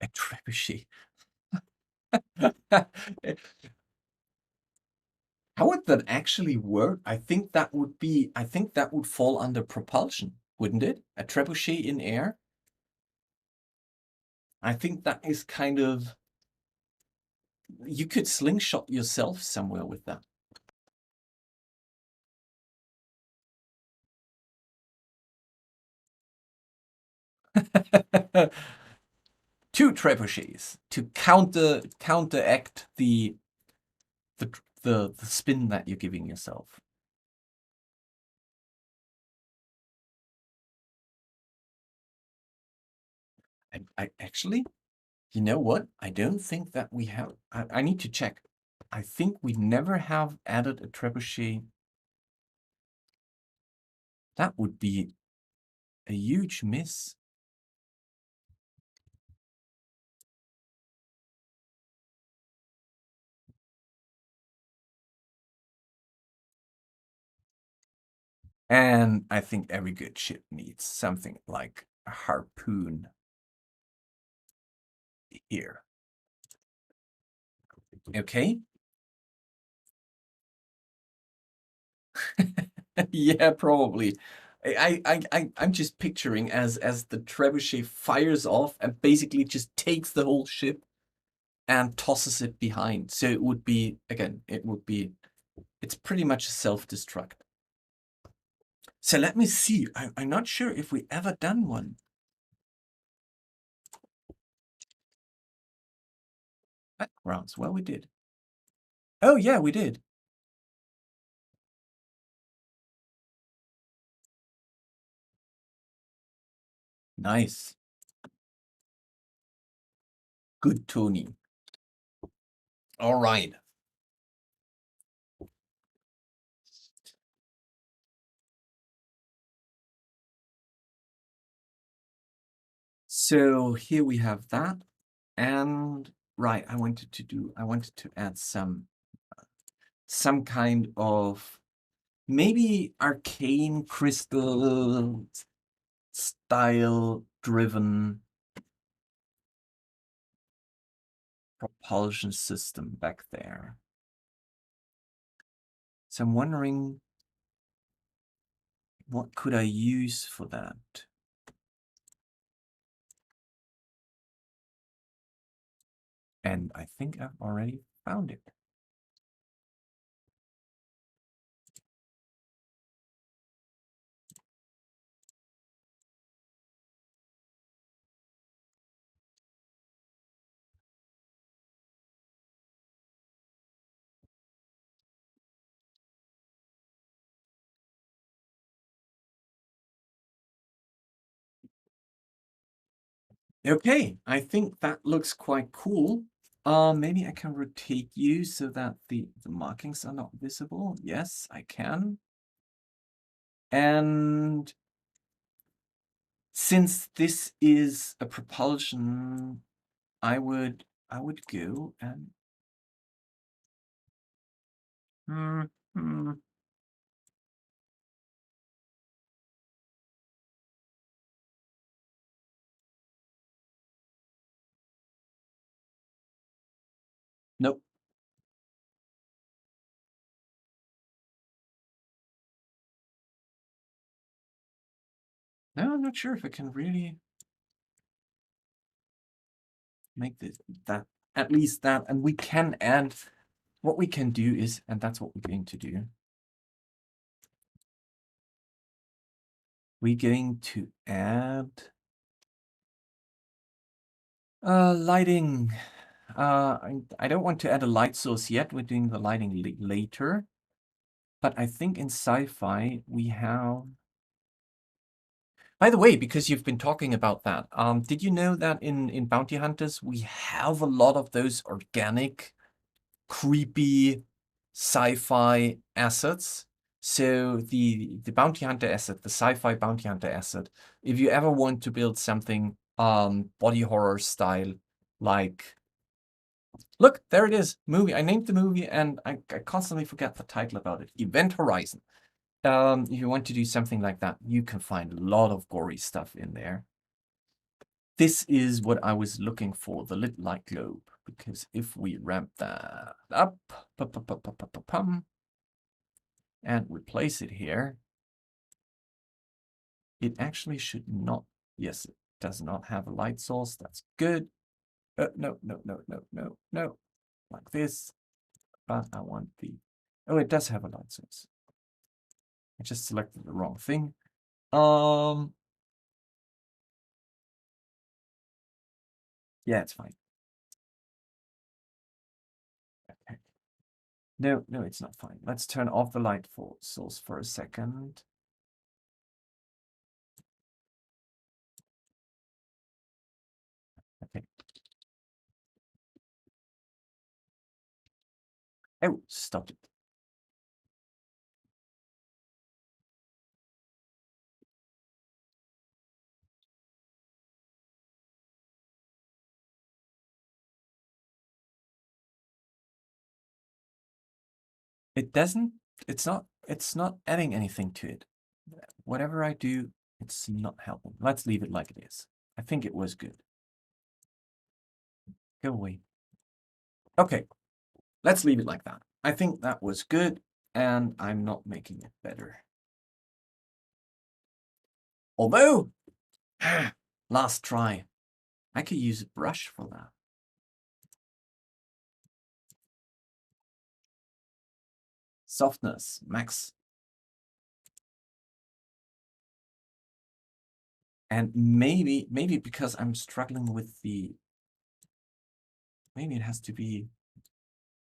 A trebuchet. How would that actually work? I think that would fall under propulsion, wouldn't it? A trebuchet in air? I think that is kind of... You could slingshot yourself somewhere with that. Two trebuchets to counteract the spin that you're giving yourself. I actually, you know what? I don't think that we have... I need to check. I think we never have added a trebuchet. That would be a huge miss. And I think every good ship needs something like a harpoon here. Okay. Yeah, probably. I'm just picturing as the trebuchet fires off and basically just takes the whole ship and tosses it behind. So it would be, again, it's pretty much a self-destruct. So let me see. I'm not sure if we ever done one. Backgrounds. Well, we did. Oh, yeah, we did. Nice. Good, Tony. All right. So here we have that. And right, I wanted to add some kind of maybe arcane crystal style driven propulsion system back there. So I'm wondering, what could I use for that? And I think I've already found it. Okay, I think that looks quite cool. Maybe I can rotate you so that the markings are not visible. Yes, I can. And since this is a propulsion, I would go and Nope. No, I'm not sure if I can really make this, that, at least that, and we can add, what we can do is, and that's what we're going to do, we're going to add lighting. I don't want to add a light source yet. We're doing the lighting later. But I think in sci-fi we have... By the way, because you've been talking about that, did you know that in Bounty Hunters we have a lot of those organic, creepy sci-fi assets? So the Bounty Hunter asset, the sci-fi Bounty Hunter asset, if you ever want to build something body horror style, like... Look, there it is, movie. I named the movie and I constantly forget the title about it. Event Horizon. If you want to do something like that, you can find a lot of gory stuff in there. This is what I was looking for, the lit light globe. Because if we ramp that up, and we place it here, it actually should not... Yes, it does not have a light source. That's good. No. Like this. But I want the... Oh, it does have a light source. I just selected the wrong thing. Yeah, it's fine. Okay. No, it's not fine. Let's turn off the light source for a second. Okay. Oh, stop it. It doesn't, it's not adding anything to it. Whatever I do, it's not helping. Let's leave it like it is. I think it was good. Go away. Okay, let's leave it like that. I think that was good, and I'm not making it better. Although, last try, I could use a brush for that. Softness, max. And maybe because I'm struggling with the... Maybe it has to be...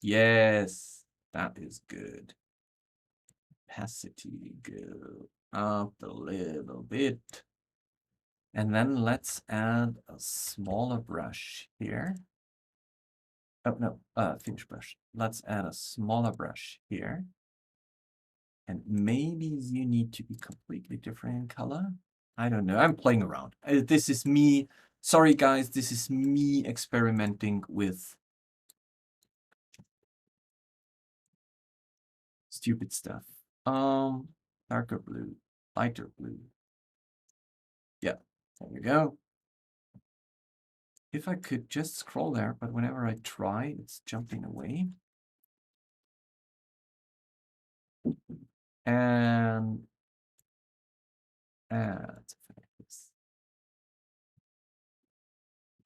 Yes, that is good. Opacity, go up a little bit. And then let's add a smaller brush here. Oh, no, finish brush. Let's add a smaller brush here. And maybe you need to be completely different in color. I don't know. I'm playing around. This is me. Sorry, guys. This is me experimenting with stupid stuff. Darker blue, lighter blue. Yeah, there we go. If I could just scroll there, but whenever I try, it's jumping away. And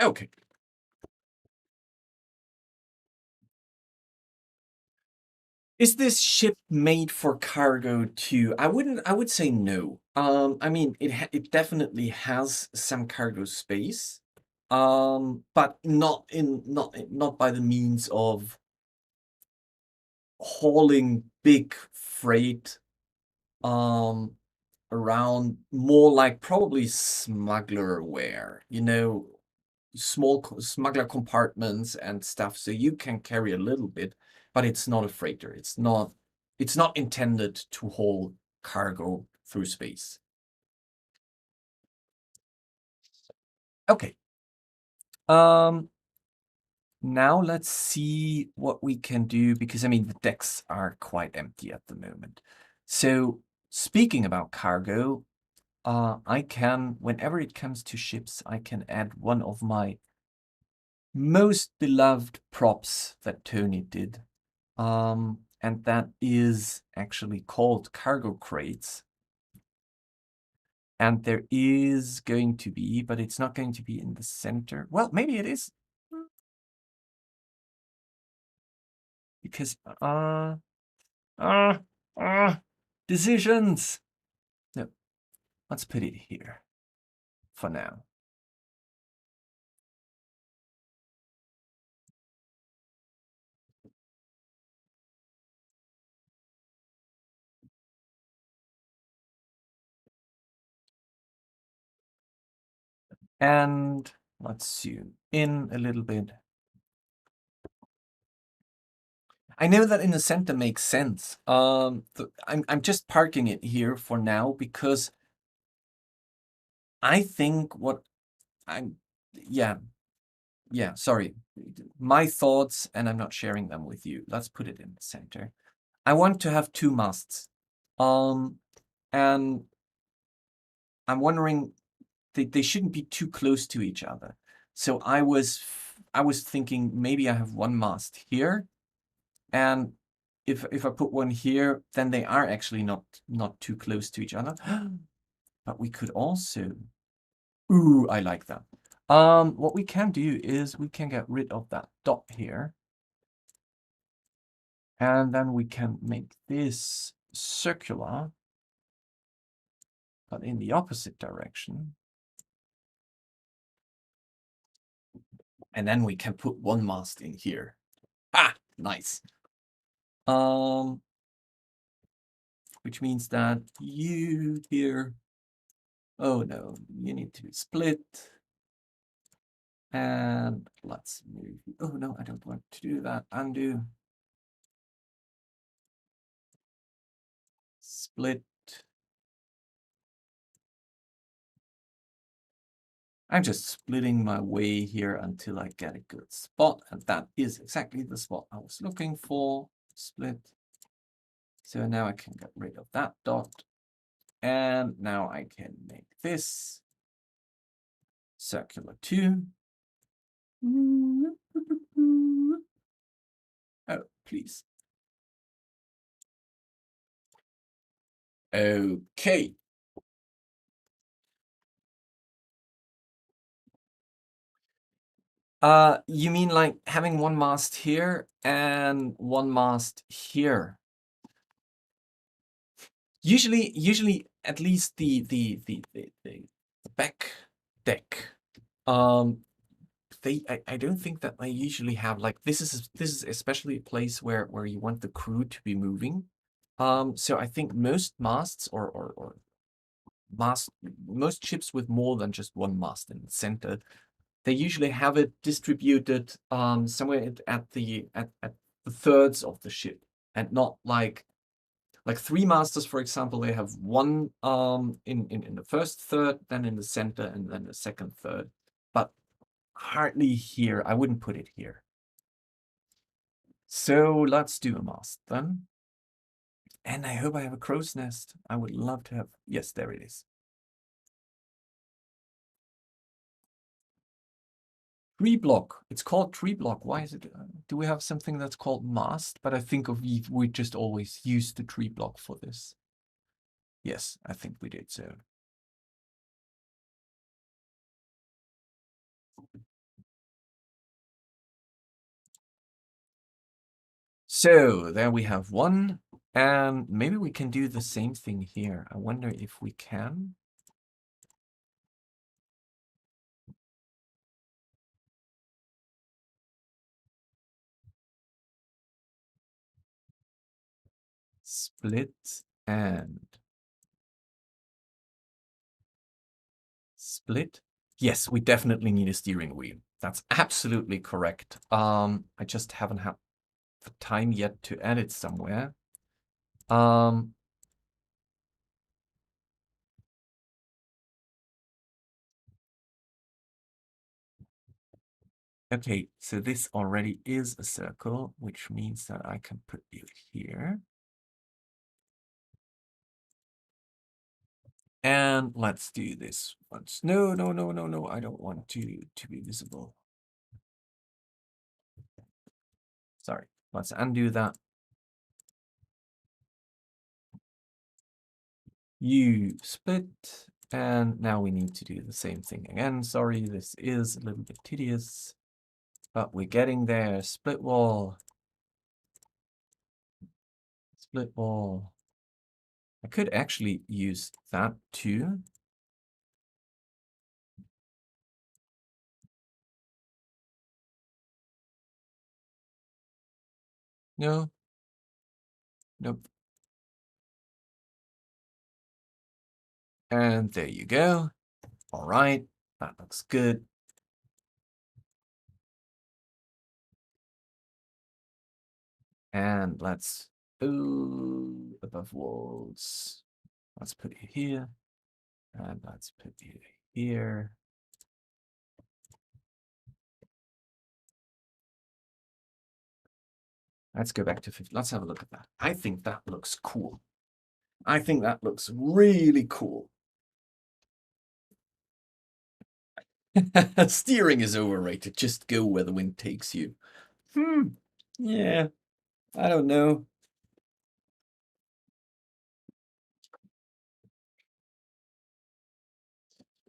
okay. Is this ship made for cargo too? I would say no. I mean, it definitely has some cargo space, but not by the means of hauling big freight around, more like probably smugglerware, you know, small smuggler compartments and stuff, so you can carry a little bit, but it's not a freighter. It's not intended to haul cargo through space. Okay. Now let's see what we can do, because I mean the decks are quite empty at the moment. So speaking about cargo, I can, whenever it comes to ships, I can add one of my most beloved props that Tony did. And that is actually called cargo crates. And there is going to be, but it's not going to be in the center. Well, maybe it is. Because, decisions. No, let's put it here for now. And let's zoom in a little bit. I know that in the center makes sense. I'm just parking it here for now because I think what sorry. My thoughts, and I'm not sharing them with you. Let's put it in the center. I want to have 2 masts. And I'm wondering, they shouldn't be too close to each other. So I was thinking maybe I have 1 mast here, and if I put one here, then they are actually not too close to each other. But we could also, ooh, I like that. What we can do is we can get rid of that dot here, and then we can make this circular, but in the opposite direction. And then we can put 1 mast in here. Ah, nice. Which means that you here, oh no, you need to split. And let's move, oh no, I don't want to do that, undo. Split. I'm just splitting my way here until I get a good spot, and that is exactly the spot I was looking for. Split. So now I can get rid of that dot, and now I can make this circular too. Oh, please. Okay. You mean like having 1 mast here and 1 mast here? Usually at least the back deck. I don't think that they usually have, like, this is especially a place where you want the crew to be moving. So I think most masts or most ships with more than just 1 mast in the center, they usually have it distributed somewhere at the thirds of the ship, and not like 3 masters, for example. They have 1 in the first third, then in the center, and then the second third, but hardly here. I wouldn't put it here. So let's do a mast then. And I hope I have a crow's nest. I would love to have, yes, there it is. Tree block. It's called tree block. Why is it? Do we have something that's called mast? But I think we just always use the tree block for this. Yes, I think we did so. So there we have 1, and maybe we can do the same thing here. I wonder if we can. Split and split. Yes, we definitely need a steering wheel. That's absolutely correct. I just haven't had the time yet to add it somewhere. Okay, so this already is a circle, which means that I can put it here. And let's do this once. No, I don't want to be visible. Sorry, let's undo that. You split, and now we need to do the same thing again. Sorry, this is a little bit tedious, but we're getting there. Split wall. Split wall. I could actually use that too. No. Nope. And there you go. All right, that looks good. And let's above walls. Let's put it here. And let's put it here. Let's go back to 50. Let's have a look at that. I think that looks cool. I think that looks really cool. Steering is overrated. Just go where the wind takes you. Yeah, I don't know.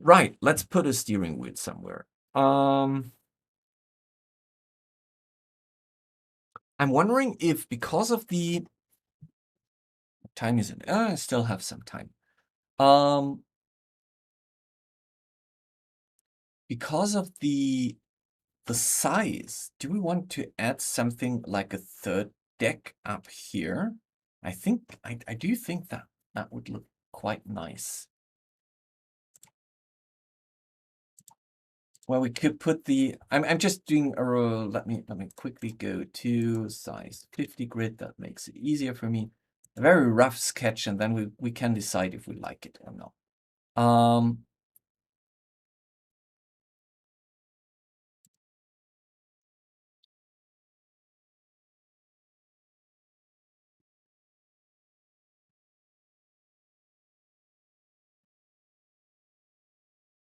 Right, let's put a steering wheel somewhere. I'm wondering if because of the what time is it? I still have some time. Because of the size, do we want to add something like a third deck up here? I think I do think that that would look quite nice. Well, we could put the. I'm just doing a. Let me quickly go to size 50 grid. That makes it easier for me. A very rough sketch, and then we can decide if we like it or not.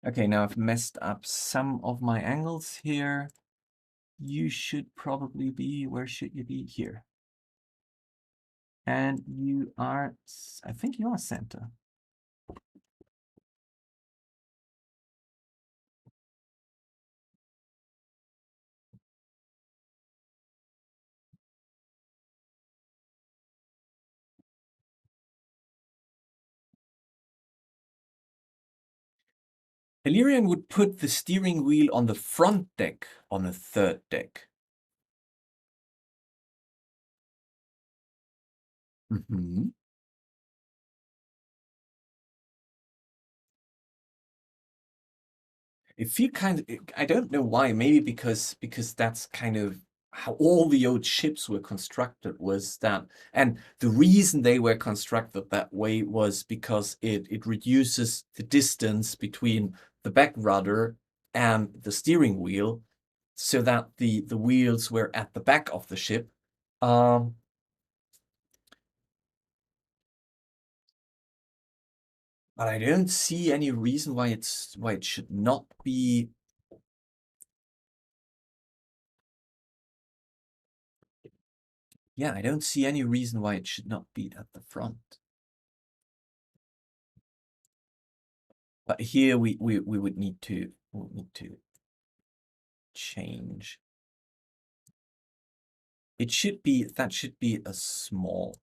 Okay, now I've messed up some of my angles here. You should probably be, where should you be? Here. And you are, I think you are center. Illyrian would put the steering wheel on the front deck on the third deck. Mm-hmm. It feels kind of, I don't know why, maybe because that's kind of how all the old ships were constructed, was that, and the reason they were constructed that way was because it reduces the distance between the back rudder and the steering wheel, so that the wheels were at the back of the ship. But I don't see any reason why it should not be. Yeah, I don't see any reason why it should not be at the front. But here we would need to change. It should be, that should be a small.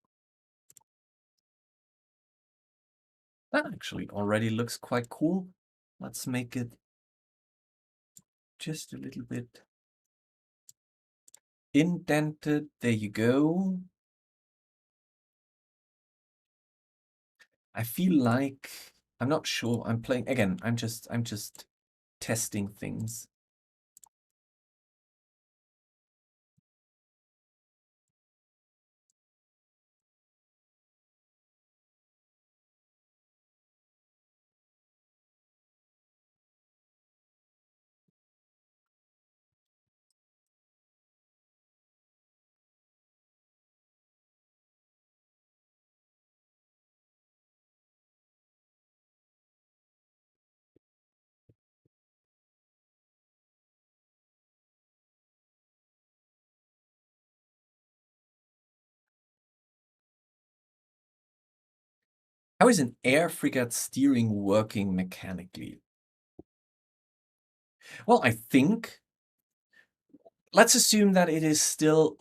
That actually already looks quite cool. Let's make it just a little bit indented. There you go. I feel like, I'm not sure. I'm playing again. I'm just testing things. How is an air frigate steering working mechanically? Well, I think, let's assume that it is still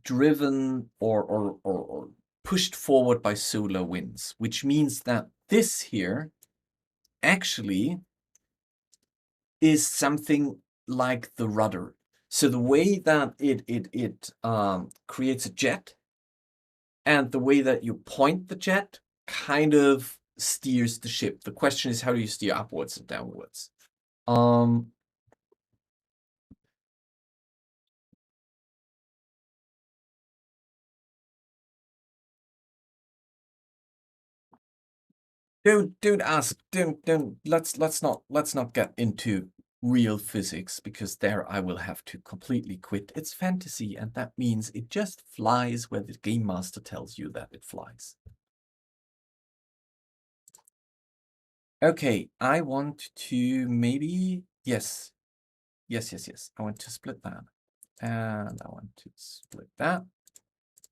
driven or pushed forward by solar winds, which means that this here actually is something like the rudder. So the way that it creates a jet and the way that you point the jet kind of steers the ship. The question is, how do you steer upwards and downwards? Don't ask. Don't. Let's not get into real physics, because there I will have to completely quit. It's fantasy, and that means it just flies where the game master tells you that it flies. Okay, I want to maybe, yes. I want to split that. And I want to split that,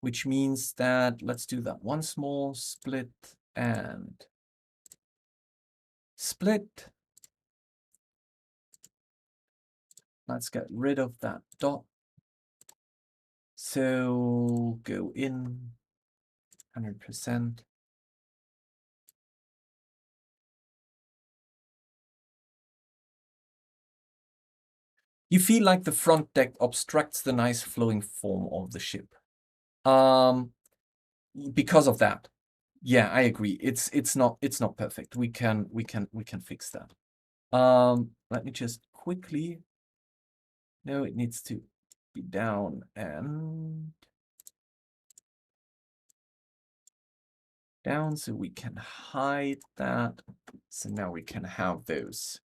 which means that let's do that one small split and split. Let's get rid of that dot. So go in 100%. You feel like the front deck obstructs the nice flowing form of the ship. Because of that. Yeah, I agree. It's not perfect. We can fix that. Let me just quickly. No, it needs to be down and down so we can hide that. So now we can have those.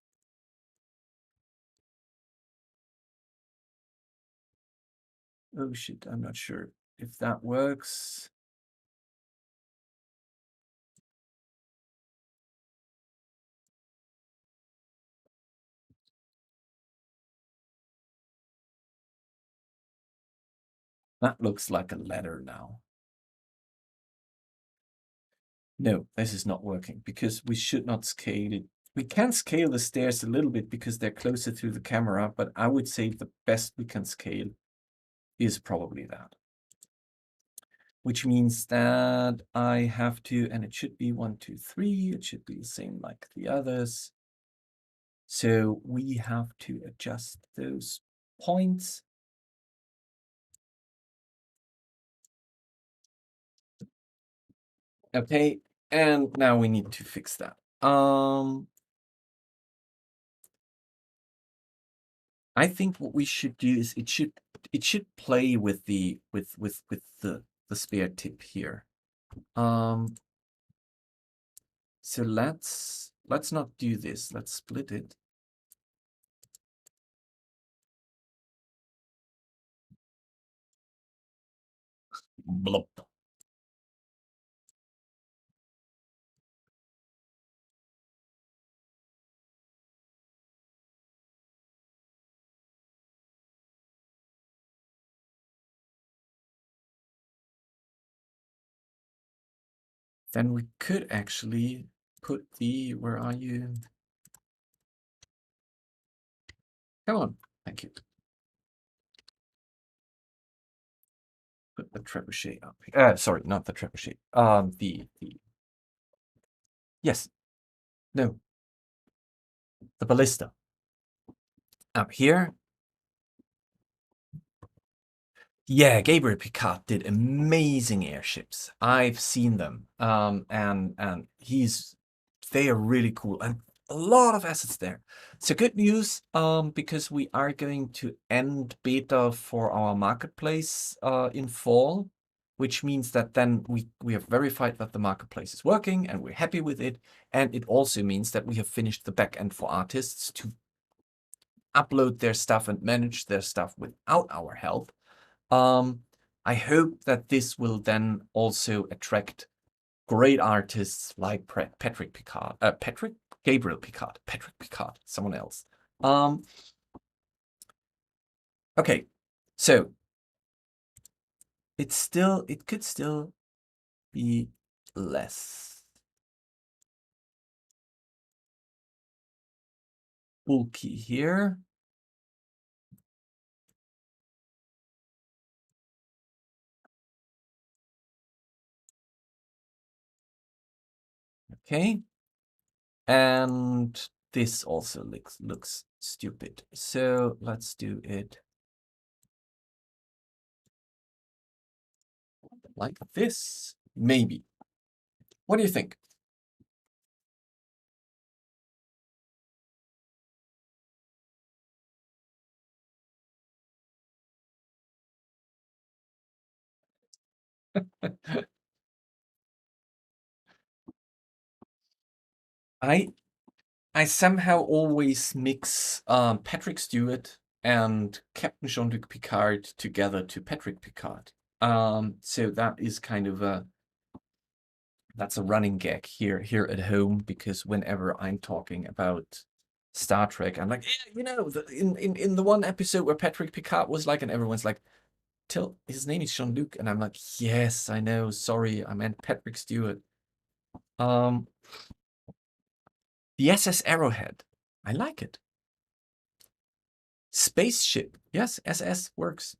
Oh shit, I'm not sure if that works. That looks like a ladder now. No, this is not working because we should not scale it. We can scale the stairs a little bit because they're closer to the camera, but I would say the best we can scale is probably that. Which means that I have to, and it should be 1, 2, 3. It should be the same like the others. So we have to adjust those points. Okay, and now we need to fix that. I think what we should do is it should play with the spare tip here. So let's not do this. Let's split it. Blop. Then we could actually put the, where are you? Come on, thank you. Put the trebuchet up here. Sorry, not the trebuchet. Yes. No. The ballista. Up here. Yeah, Gabriel Picard did amazing airships. I've seen them. And they are really cool. And a lot of assets there. So good news, because we are going to end beta for our marketplace in fall, which means that then we have verified that the marketplace is working and we're happy with it. And it also means that we have finished the backend for artists to upload their stuff and manage their stuff without our help. I hope that this will then also attract great artists like Gabriel Picard, someone else. Okay, so it could still be less bulky here. Okay. And this also looks stupid. So let's do it like this, maybe. What do you think? I somehow always mix Patrick Stewart and Captain Jean-Luc Picard together to Patrick Picard. So that is kind of that's a running gag here at home, because whenever I'm talking about Star Trek, I'm like, yeah, you know, in the one episode where Patrick Picard was like, and everyone's like, "Till his name is Jean-Luc," and I'm like, yes, I know, sorry, I meant Patrick Stewart. The SS Arrowhead, I like it. Spaceship, yes, SS works.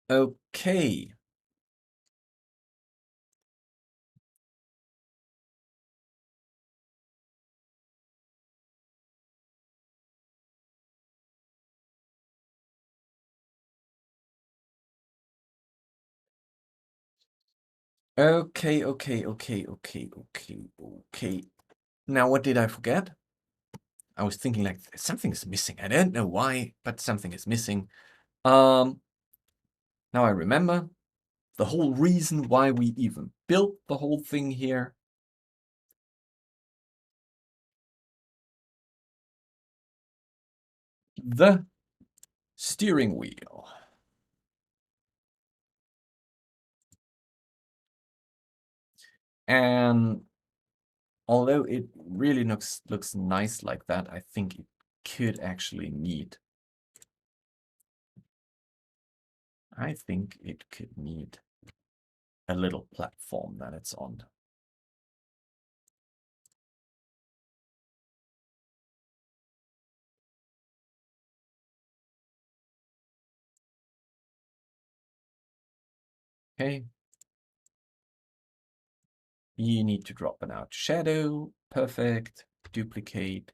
Okay. Okay. Now, what did I forget? I was thinking like something is missing. I don't know why, but something is missing. Now I remember the whole reason why we even built the whole thing here. The steering wheel. And although it really looks nice like that, I think it could actually need. I think it could need a little platform that it's on. Okay. You need to drop an out shadow. Perfect. Duplicate.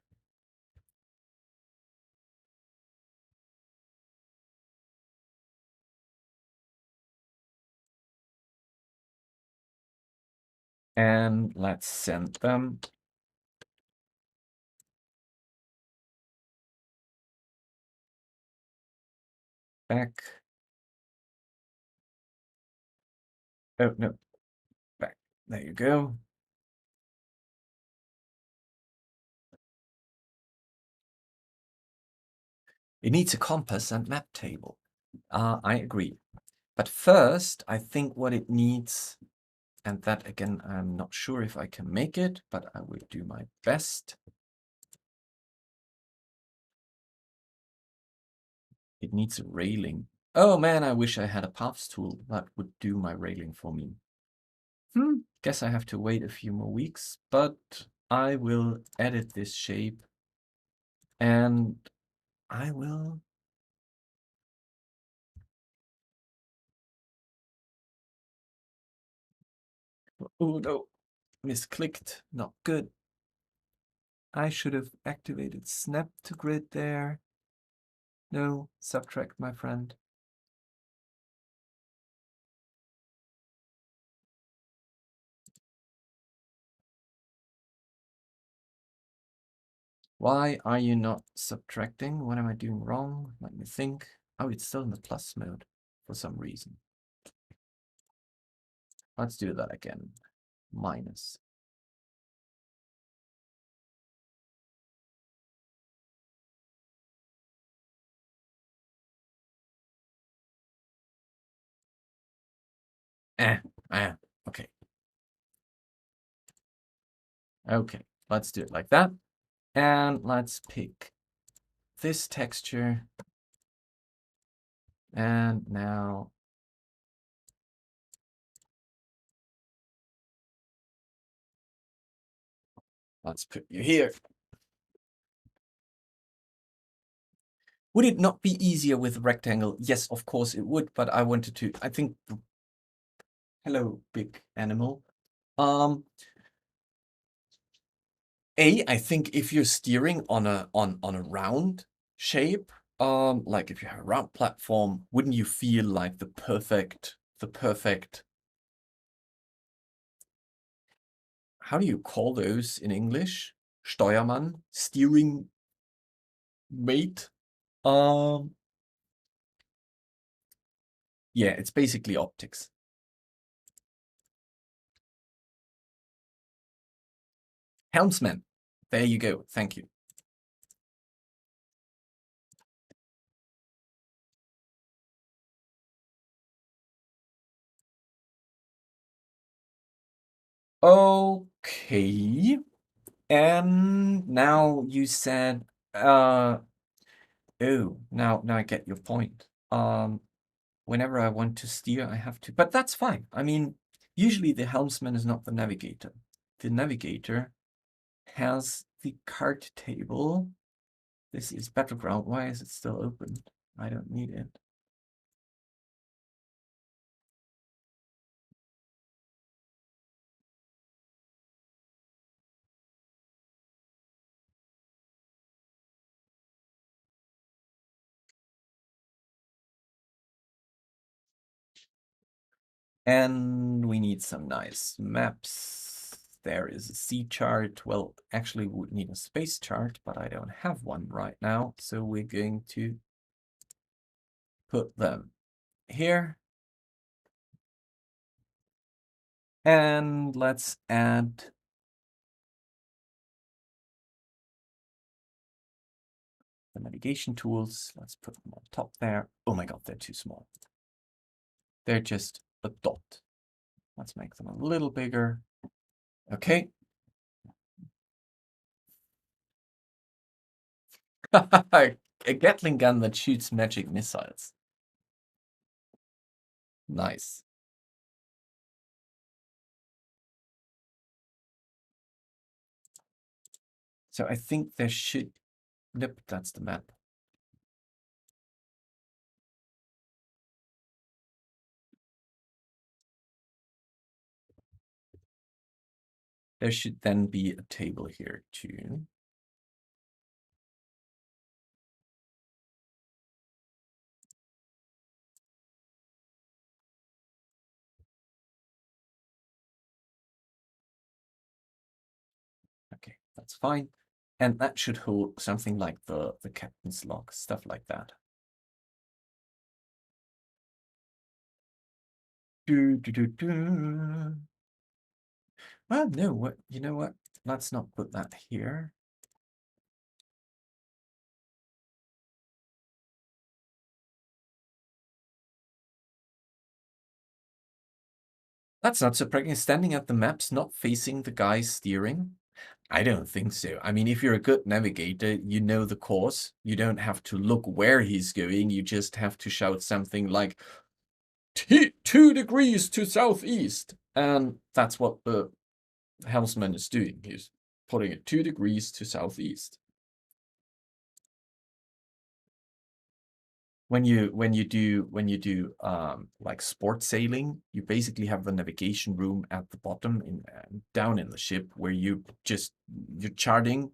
And let's send them back. Oh, no. Back. There you go. It needs a compass and map table. I agree. But first, I think what it needs, and that again, I'm not sure if I can make it, but I will do my best. It needs a railing. Oh man, I wish I had a paths tool that would do my railing for me. Guess I have to wait a few more weeks, but I will edit this shape and I will. Oh no, misclicked, not good. I should have activated snap to grid there. No, subtract, my friend. Why are you not subtracting? What am I doing wrong? Let me think. Oh, it's still in the plus mode for some reason. Let's do that again. Minus. Okay. Okay, let's do it like that. And let's pick this texture. And now let's put you here. Would it not be easier with a rectangle? Yes, of course it would, but I wanted to, I think, hello, big animal. I think if you're steering on a round shape, like if you have a round platform, wouldn't you feel like the perfect, how do you call those in English? Steuermann, steering mate. Yeah, it's basically optics. Helmsman. There you go. Thank you. Okay. And now you said, oh, now I get your point. Whenever I want to steer, I have to, but that's fine. I mean, usually the helmsman is not the navigator. The navigator has the card table. This is Battleground. Why is it still open? I don't need it. And we need some nice maps. There is a sea chart. Well, actually, we would need a space chart, but I don't have one right now. So we're going to put them here. And let's add the navigation tools. Let's put them on top there. Oh my God, they're too small. They're just a dot. Let's make them a little bigger. Okay. A Gatling gun that shoots magic missiles. Nice. So I think there should... Nope, that's the map. There should then be a table here too. Okay, that's fine. And that should hold something like the captain's log, stuff like that. Well, no, what, you know what? Let's not put that here. That's not surprising. Standing at the maps, not facing the guy steering. I don't think so. I mean, if you're a good navigator, you know the course. You don't have to look where he's going. You just have to shout something like 2 degrees to southeast. And that's what the helmsman is doing. He's putting it 2 degrees to southeast. When you do like sport sailing, you basically have the navigation room at the bottom down in the ship where you're charting,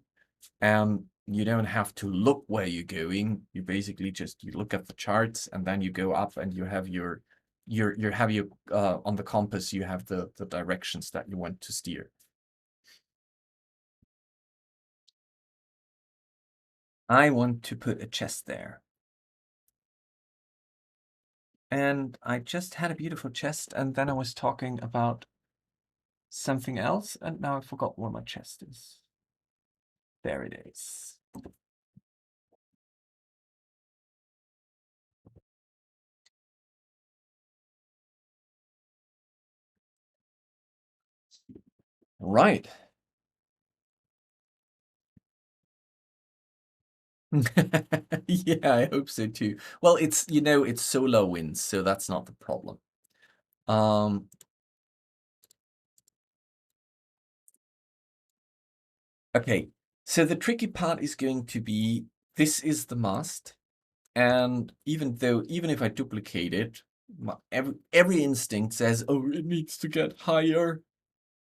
and you don't have to look where you're going. You basically you look at the charts, and then you go up and you have your on the compass you have the directions that you want to steer. I want to put a chest there. And I just had a beautiful chest, and then I was talking about something else, and now I forgot where my chest is. There it is. Right. Yeah, I hope so too. Well, it's, you know, it's solar winds, so that's not the problem. Okay, so the tricky part is going to be, this is the mast. And even if I duplicate it, every instinct says, oh, it needs to get higher.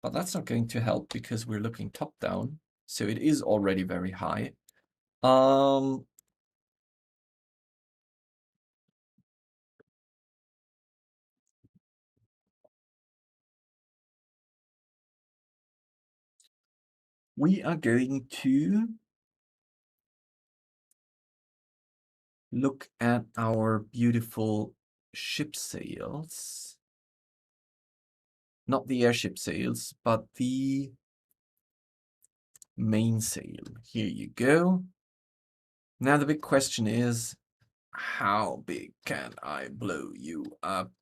But that's not going to help because we're looking top down. So it is already very high. We are going to look at our beautiful ship sails. Not the airship sails, but the mainsail. Here you go. Now the big question is, how big can I blow you up?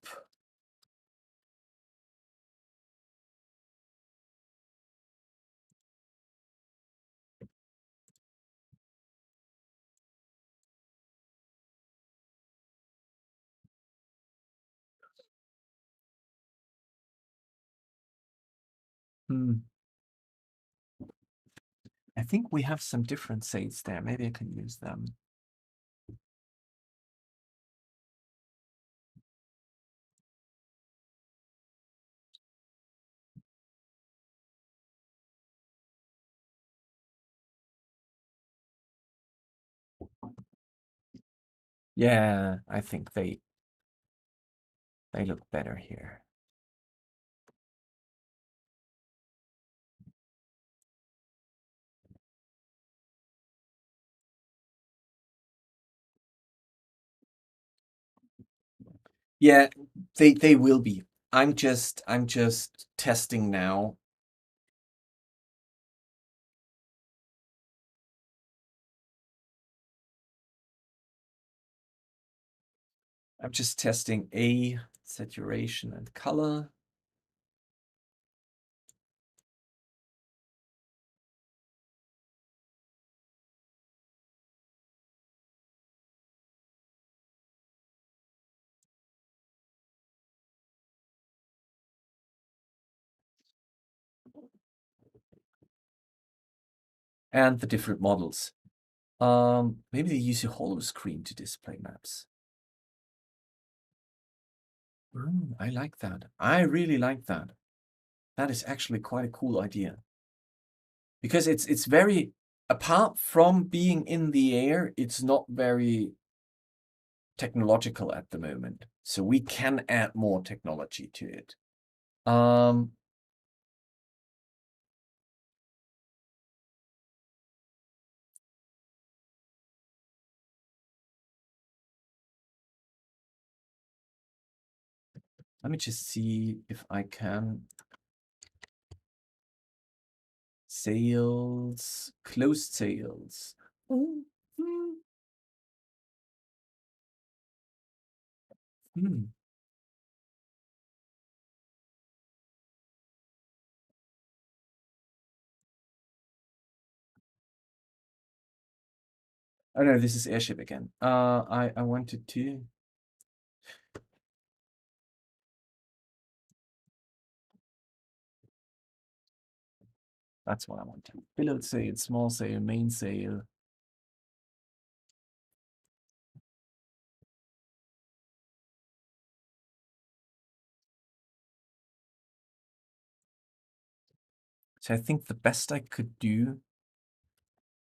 I think we have some different sails there. Maybe I can use them. Yeah, I think they look better here. Yeah, they will be. I'm just testing now. I'm just testing saturation and color. And the different models. Maybe they use a hollow screen to display maps. I like that. I really like that. That is actually quite a cool idea. Because it's very, apart from being in the air, it's not very technological at the moment. So we can add more technology to it. Let me just see if I can. Sails, closed sails. Oh no, this is airship again. I wanted to. That's what I wanted. Billet sail, small sail, mainsail. So I think the best I could do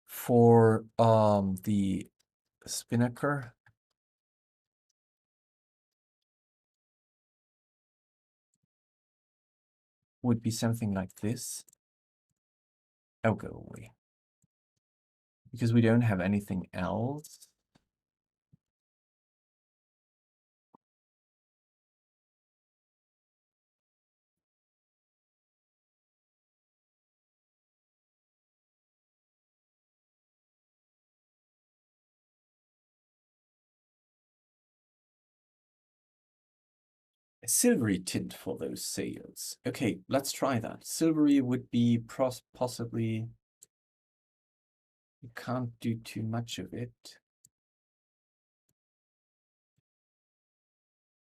for the spinnaker would be something like this. Oh, go away. Because we don't have anything else. A silvery tint for those sails. Okay, let's try that. Silvery would be possibly... You can't do too much of it.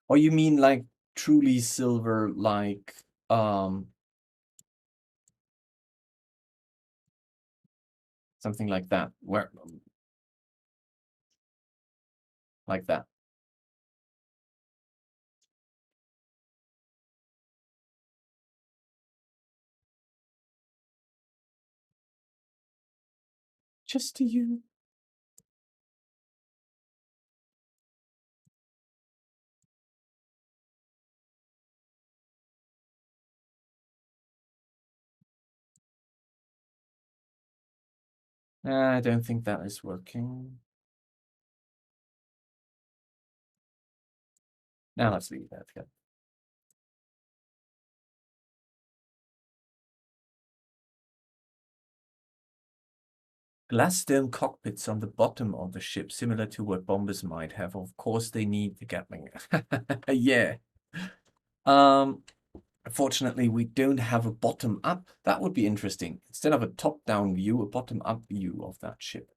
Or you mean like truly silver, like something like that, where like that. Just to you. I don't think that is working. Now let's leave that. Yeah. Glass dome cockpits on the bottom of the ship, similar to what bombers might have. Of course, they need the Gatling. Yeah. Unfortunately, we don't have a bottom up. That would be interesting. Instead of a top-down view, a bottom-up view of that ship.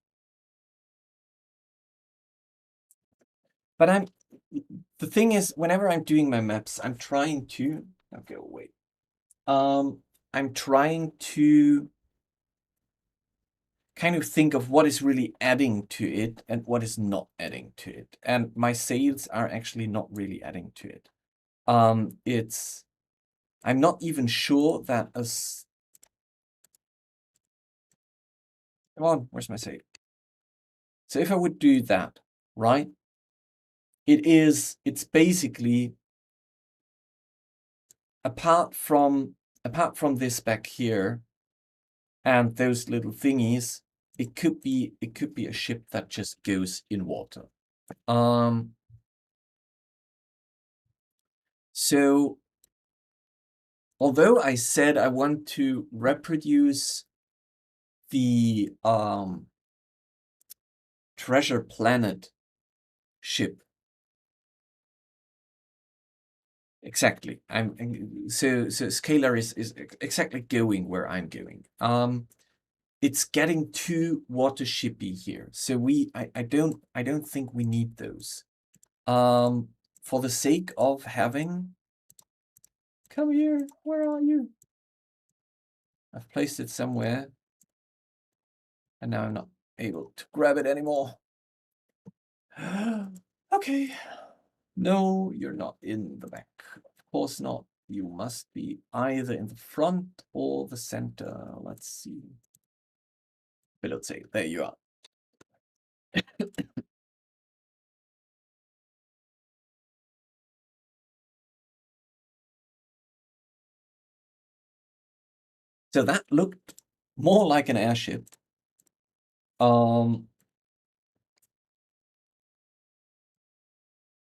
But the thing is, whenever I'm doing my maps, I'm trying to go away. I'm trying to kind of think of what is really adding to it and what is not adding to it. And my sails are actually not really adding to it. I'm not even sure that come on, where's my sail? So if I would do that, right? It's basically apart from this back here and those little thingies, it could be a ship that just goes in water. So although I said I want to reproduce the Treasure Planet ship. Exactly. So Scalar is exactly going where I'm going. It's getting too water shippy here. So I don't think we need those. For the sake of having, come here, where are you? I've placed it somewhere and now I'm not able to grab it anymore. Okay. No, you're not in the back. Of course not. You must be either in the front or the center. Let's see. Below sail. There you are. So that looked more like an airship.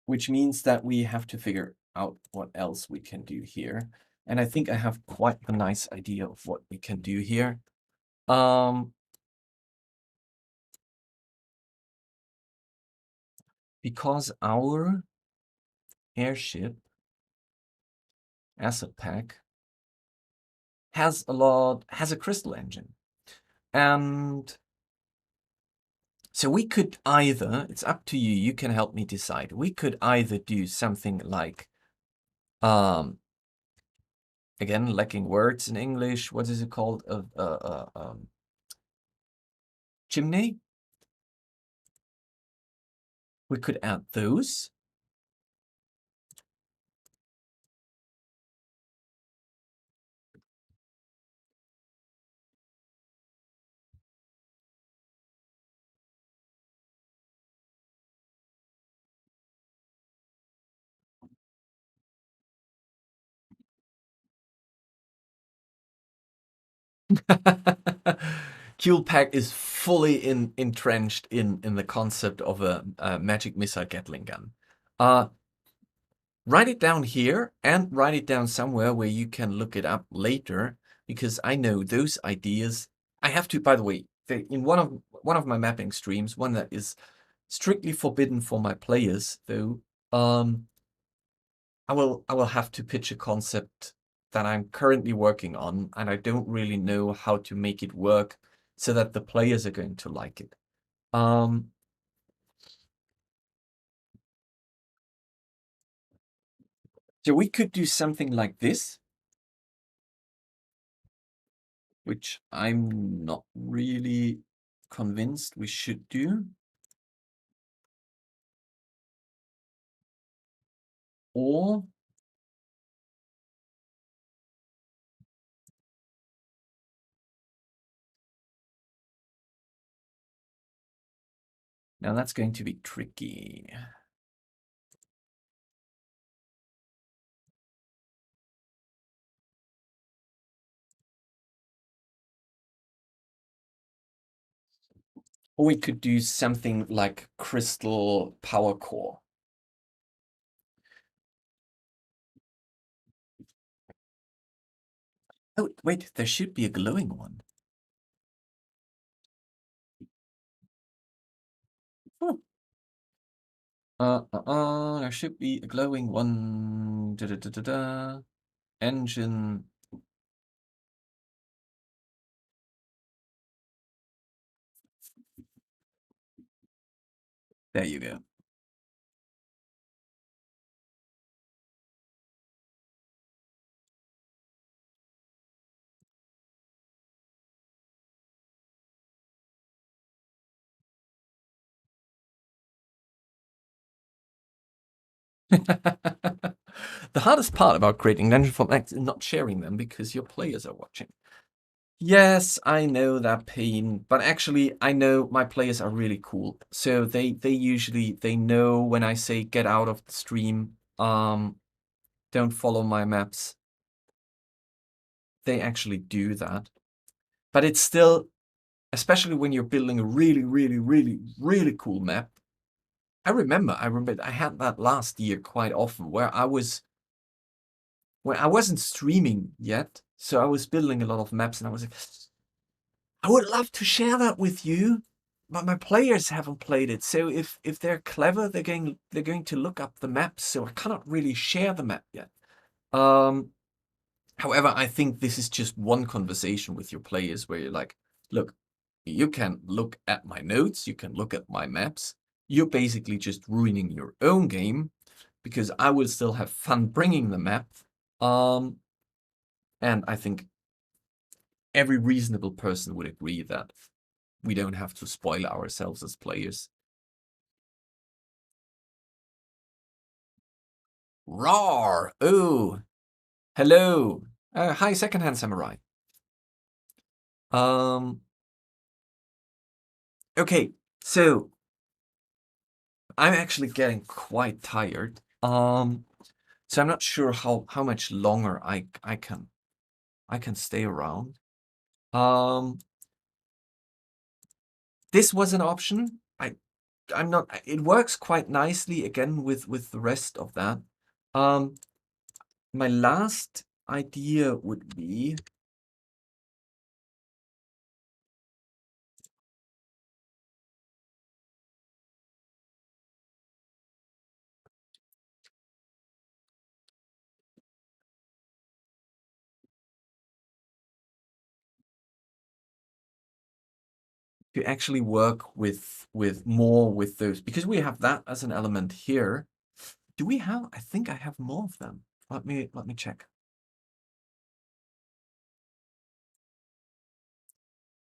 Which means that we have to figure out what else we can do here. And I think I have quite a nice idea of what we can do here. Because our airship asset pack has a crystal engine. And so we could either, it's up to you, you can help me decide. We could either do something like, again, lacking words in English, what is it called? Chimney? We could add those. Pack is fully entrenched in the concept of a magic missile Gatling gun. Write it down here and write it down somewhere where you can look it up later, because I know those ideas. I have to, by the way, in one of my mapping streams, one that is strictly forbidden for my players, though, I will have to pitch a concept that I'm currently working on, and I don't really know how to make it work so that the players are going to like it. So we could do something like this, which I'm not really convinced we should do. Or now that's going to be tricky. Or we could do something like Crystal Power Core. Oh, wait, there should be a glowing one. There should be a glowing one. Engine. There you go. The hardest part about creating DungeonFog Links is not sharing them because your players are watching. Yes, I know that pain, but actually I know my players are really cool. So they usually know when I say get out of the stream, don't follow my maps. They actually do that. But it's still, especially when you're building a really cool map. I remember I had that last year quite often where I wasn't streaming yet, so I was building a lot of maps and I was like, I would love to share that with you, but my players haven't played it. So if they're clever, they're going to look up the maps, so I cannot really share the map yet. However, I think this is just one conversation with your players where you're like, look, you can look at my notes, you can look at my maps. You're basically just ruining your own game because I will still have fun bringing the map. And I think every reasonable person would agree that we don't have to spoil ourselves as players. Roar! Oh, hello. Hi, Secondhand Samurai. Okay, so I'm actually getting quite tired. So I'm not sure how much longer I can stay around. This was an option. I'm not. It works quite nicely again with the rest of that. My last idea would be to actually work with more with those, because we have that as an element here. Do we have? I think I have more of them. Let me check.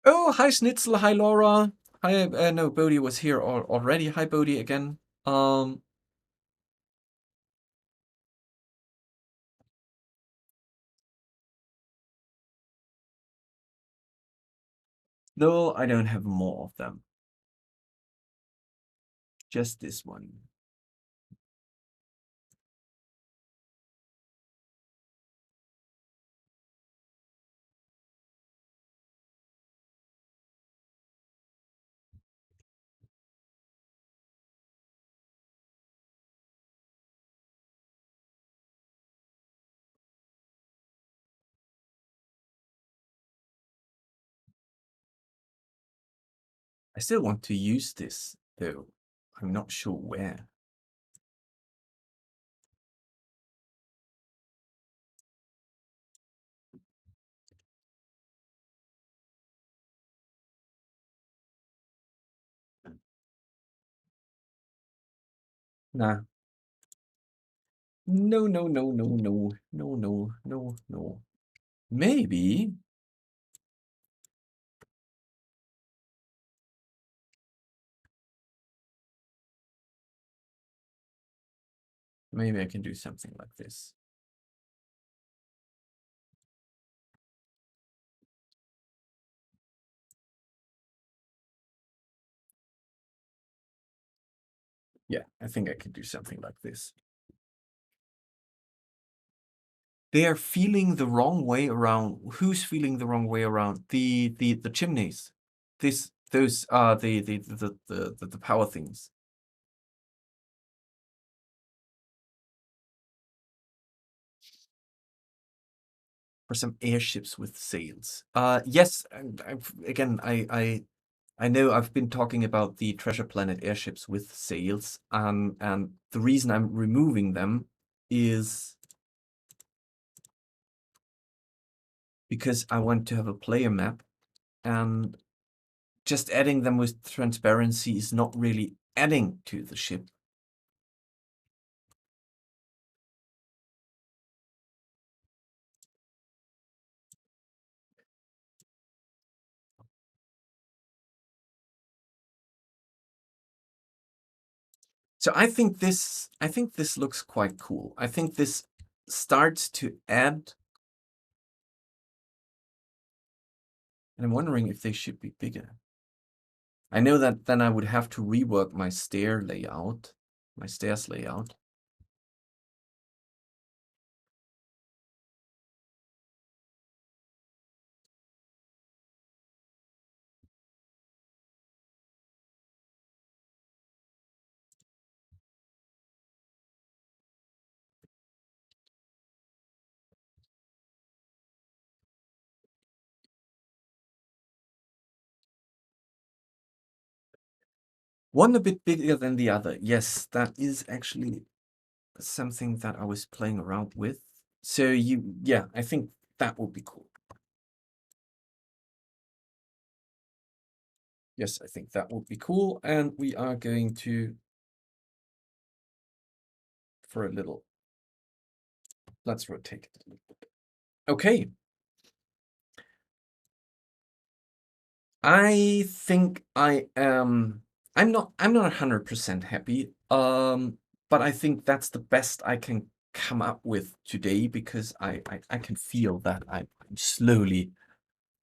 Oh, hi Schnitzel, hi Laura. Hi, no, Bodhi was here already. Hi Bodhi again. No, I don't have more of them. Just this one. I still want to use this, though. I'm not sure where. Nah. No, no, no, no, no, no, no, no, no. Maybe. Maybe I can do something like this. Yeah, I think I can do something like this. They are feeling the wrong way around. Who's feeling the wrong way around? The chimneys. Those are the power things. For some airships with sails. Yes, and I know I've been talking about the Treasure Planet airships with sails, and the reason I'm removing them is because I want to have a player map, and just adding them with transparency is not really adding to the ship. So I think this looks quite cool. I think this starts to add, and I'm wondering if they should be bigger. I know that then I would have to rework my stair layout, my stairs layout. One a bit bigger than the other. Yes, that is actually something that I was playing around with. So yeah, I think that would be cool. Yes, I think that would be cool. And we are going to, for a little, let's rotate it a little bit. Okay. I think I'm not 100% happy. But I think that's the best I can come up with today, because I can feel that I'm slowly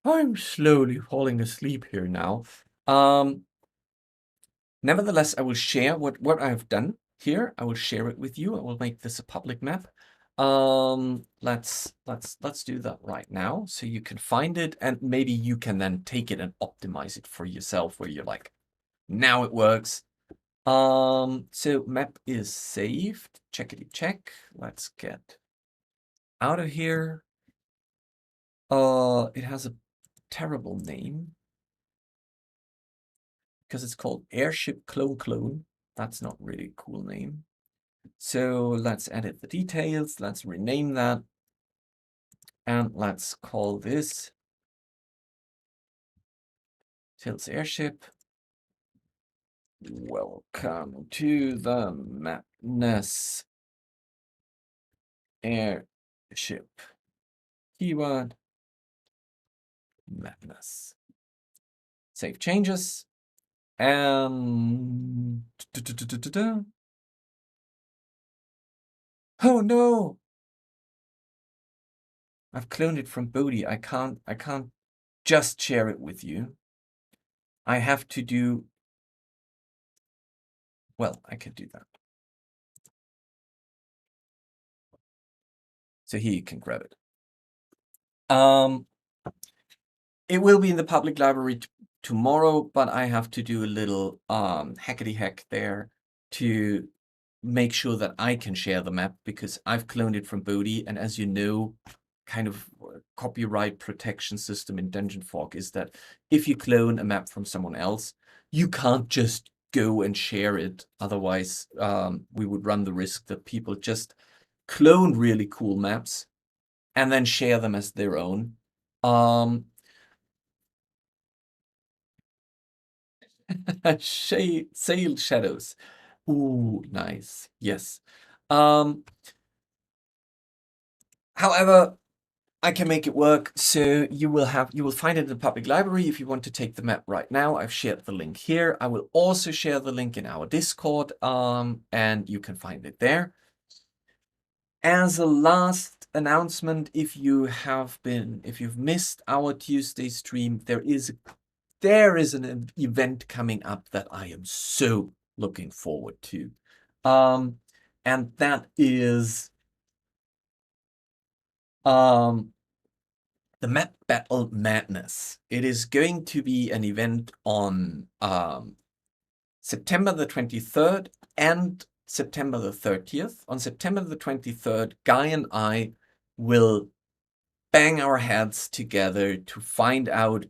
falling asleep here now. Nevertheless, I will share what I have done here. I will share it with you. I will make this a public map. Let's do that right now, so you can find it, and maybe you can then take it and optimize it for yourself, where you're like, now it works. So map is saved. Checkity check. Let's get out of here. It has a terrible name, because it's called Airship Clone. That's not really a cool name. So let's edit the details. Let's rename that. And let's call this Tilt's Airship. Welcome to the Mapness Airship. Keyword Mapness. Save changes. And oh no! I've cloned it from Bodhi. I can't just share it with you. I have to do, well, I can do that. So here you can grab it. It will be in the public library tomorrow, but I have to do a little hackety hack there to make sure that I can share the map, because I've cloned it from Bodhi, and as you know, kind of copyright protection system in DungeonFog is that if you clone a map from someone else, you can't just go and share it. Otherwise, we would run the risk that people just clone really cool maps and then share them as their own. Sail shadows. Ooh, nice. Yes. However, I can make it work. So you will find it in the public library if you want to take the map right now. I've shared the link here. I will also share the link in our Discord, and you can find it there. as a last announcement, if you've missed our Tuesday stream, there is an event coming up that I am so looking forward to. And that is the Map Battle Madness. It is going to be an event on September the 23rd and September the 30th. On September the 23rd, Guy and I will bang our heads together to find out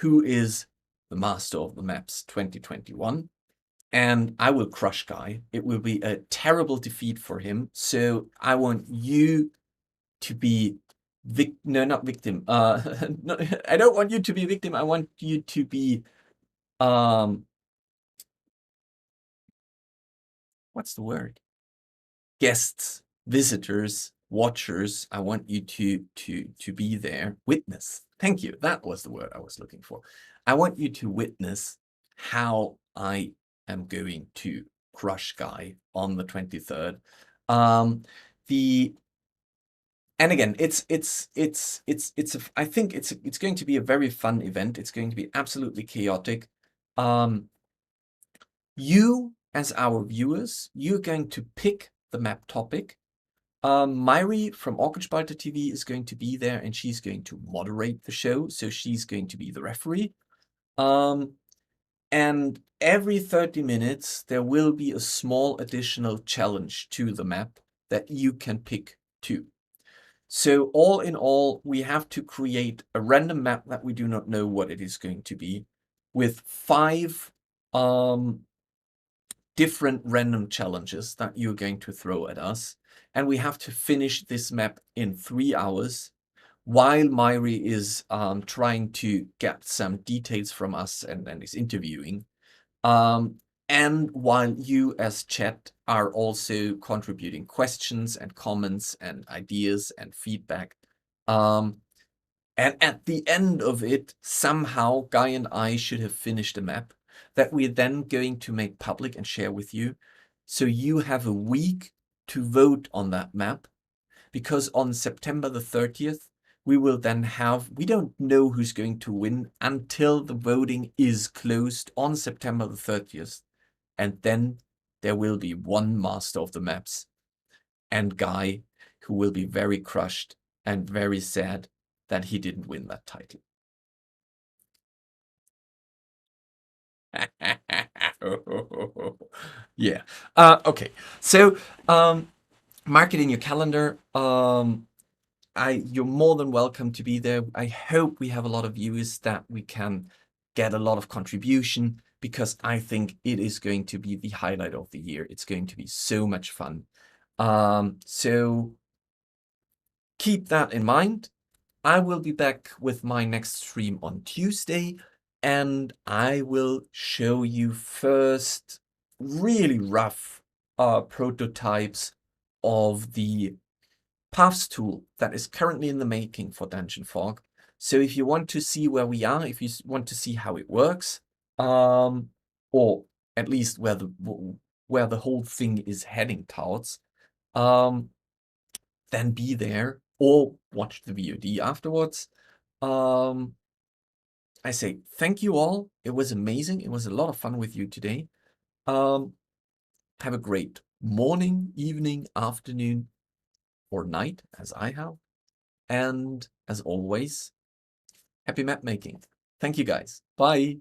who is the master of the maps 2021. And I will crush Guy. It will be a terrible defeat for him. So I want you to be not victim. No, I don't want you to be a victim. I want you to be what's the word? Guests, visitors, watchers. I want you to be there. Witness. Thank you. That was the word I was looking for. I want you to witness how I am going to crush Guy on the 23rd. And again, I think it's going to be a very fun event. It's going to be absolutely chaotic. You, as our viewers, you're going to pick the map topic. Myri from Orkenspalter TV is going to be there, and she's going to moderate the show. So she's going to be the referee. And every 30 minutes, there will be a small additional challenge to the map that you can pick too. So all in all, we have to create a random map that we do not know what it is going to be, with 5 different random challenges that you're going to throw at us. And we have to finish this map in 3 hours, while Myri is trying to get some details from us and is interviewing. And while you as chat are also contributing questions and comments and ideas and feedback. And at the end of it, somehow Guy and I should have finished a map that we're then going to make public and share with you. So you have a week to vote on that map, because on September the 30th, we will then we don't know who's going to win until the voting is closed on September the 30th. And then there will be one master of the maps, and Guy, who will be very crushed and very sad that he didn't win that title. Yeah. Okay. So mark it in your calendar. You're more than welcome to be there. I hope we have a lot of viewers, that we can get a lot of contribution, because I think it is going to be the highlight of the year. It's going to be so much fun. So keep that in mind. I will be back with my next stream on Tuesday, and I will show you first really rough prototypes of the paths tool that is currently in the making for DungeonFog. So if you want to see where we are, if you want to see how it works, or at least where the whole thing is heading towards, then be there or watch the VOD afterwards. I say thank you all. It was amazing. It was a lot of fun with you today. Have a great morning, evening, afternoon, or night, as I have. And as always, happy map making. Thank you guys. Bye.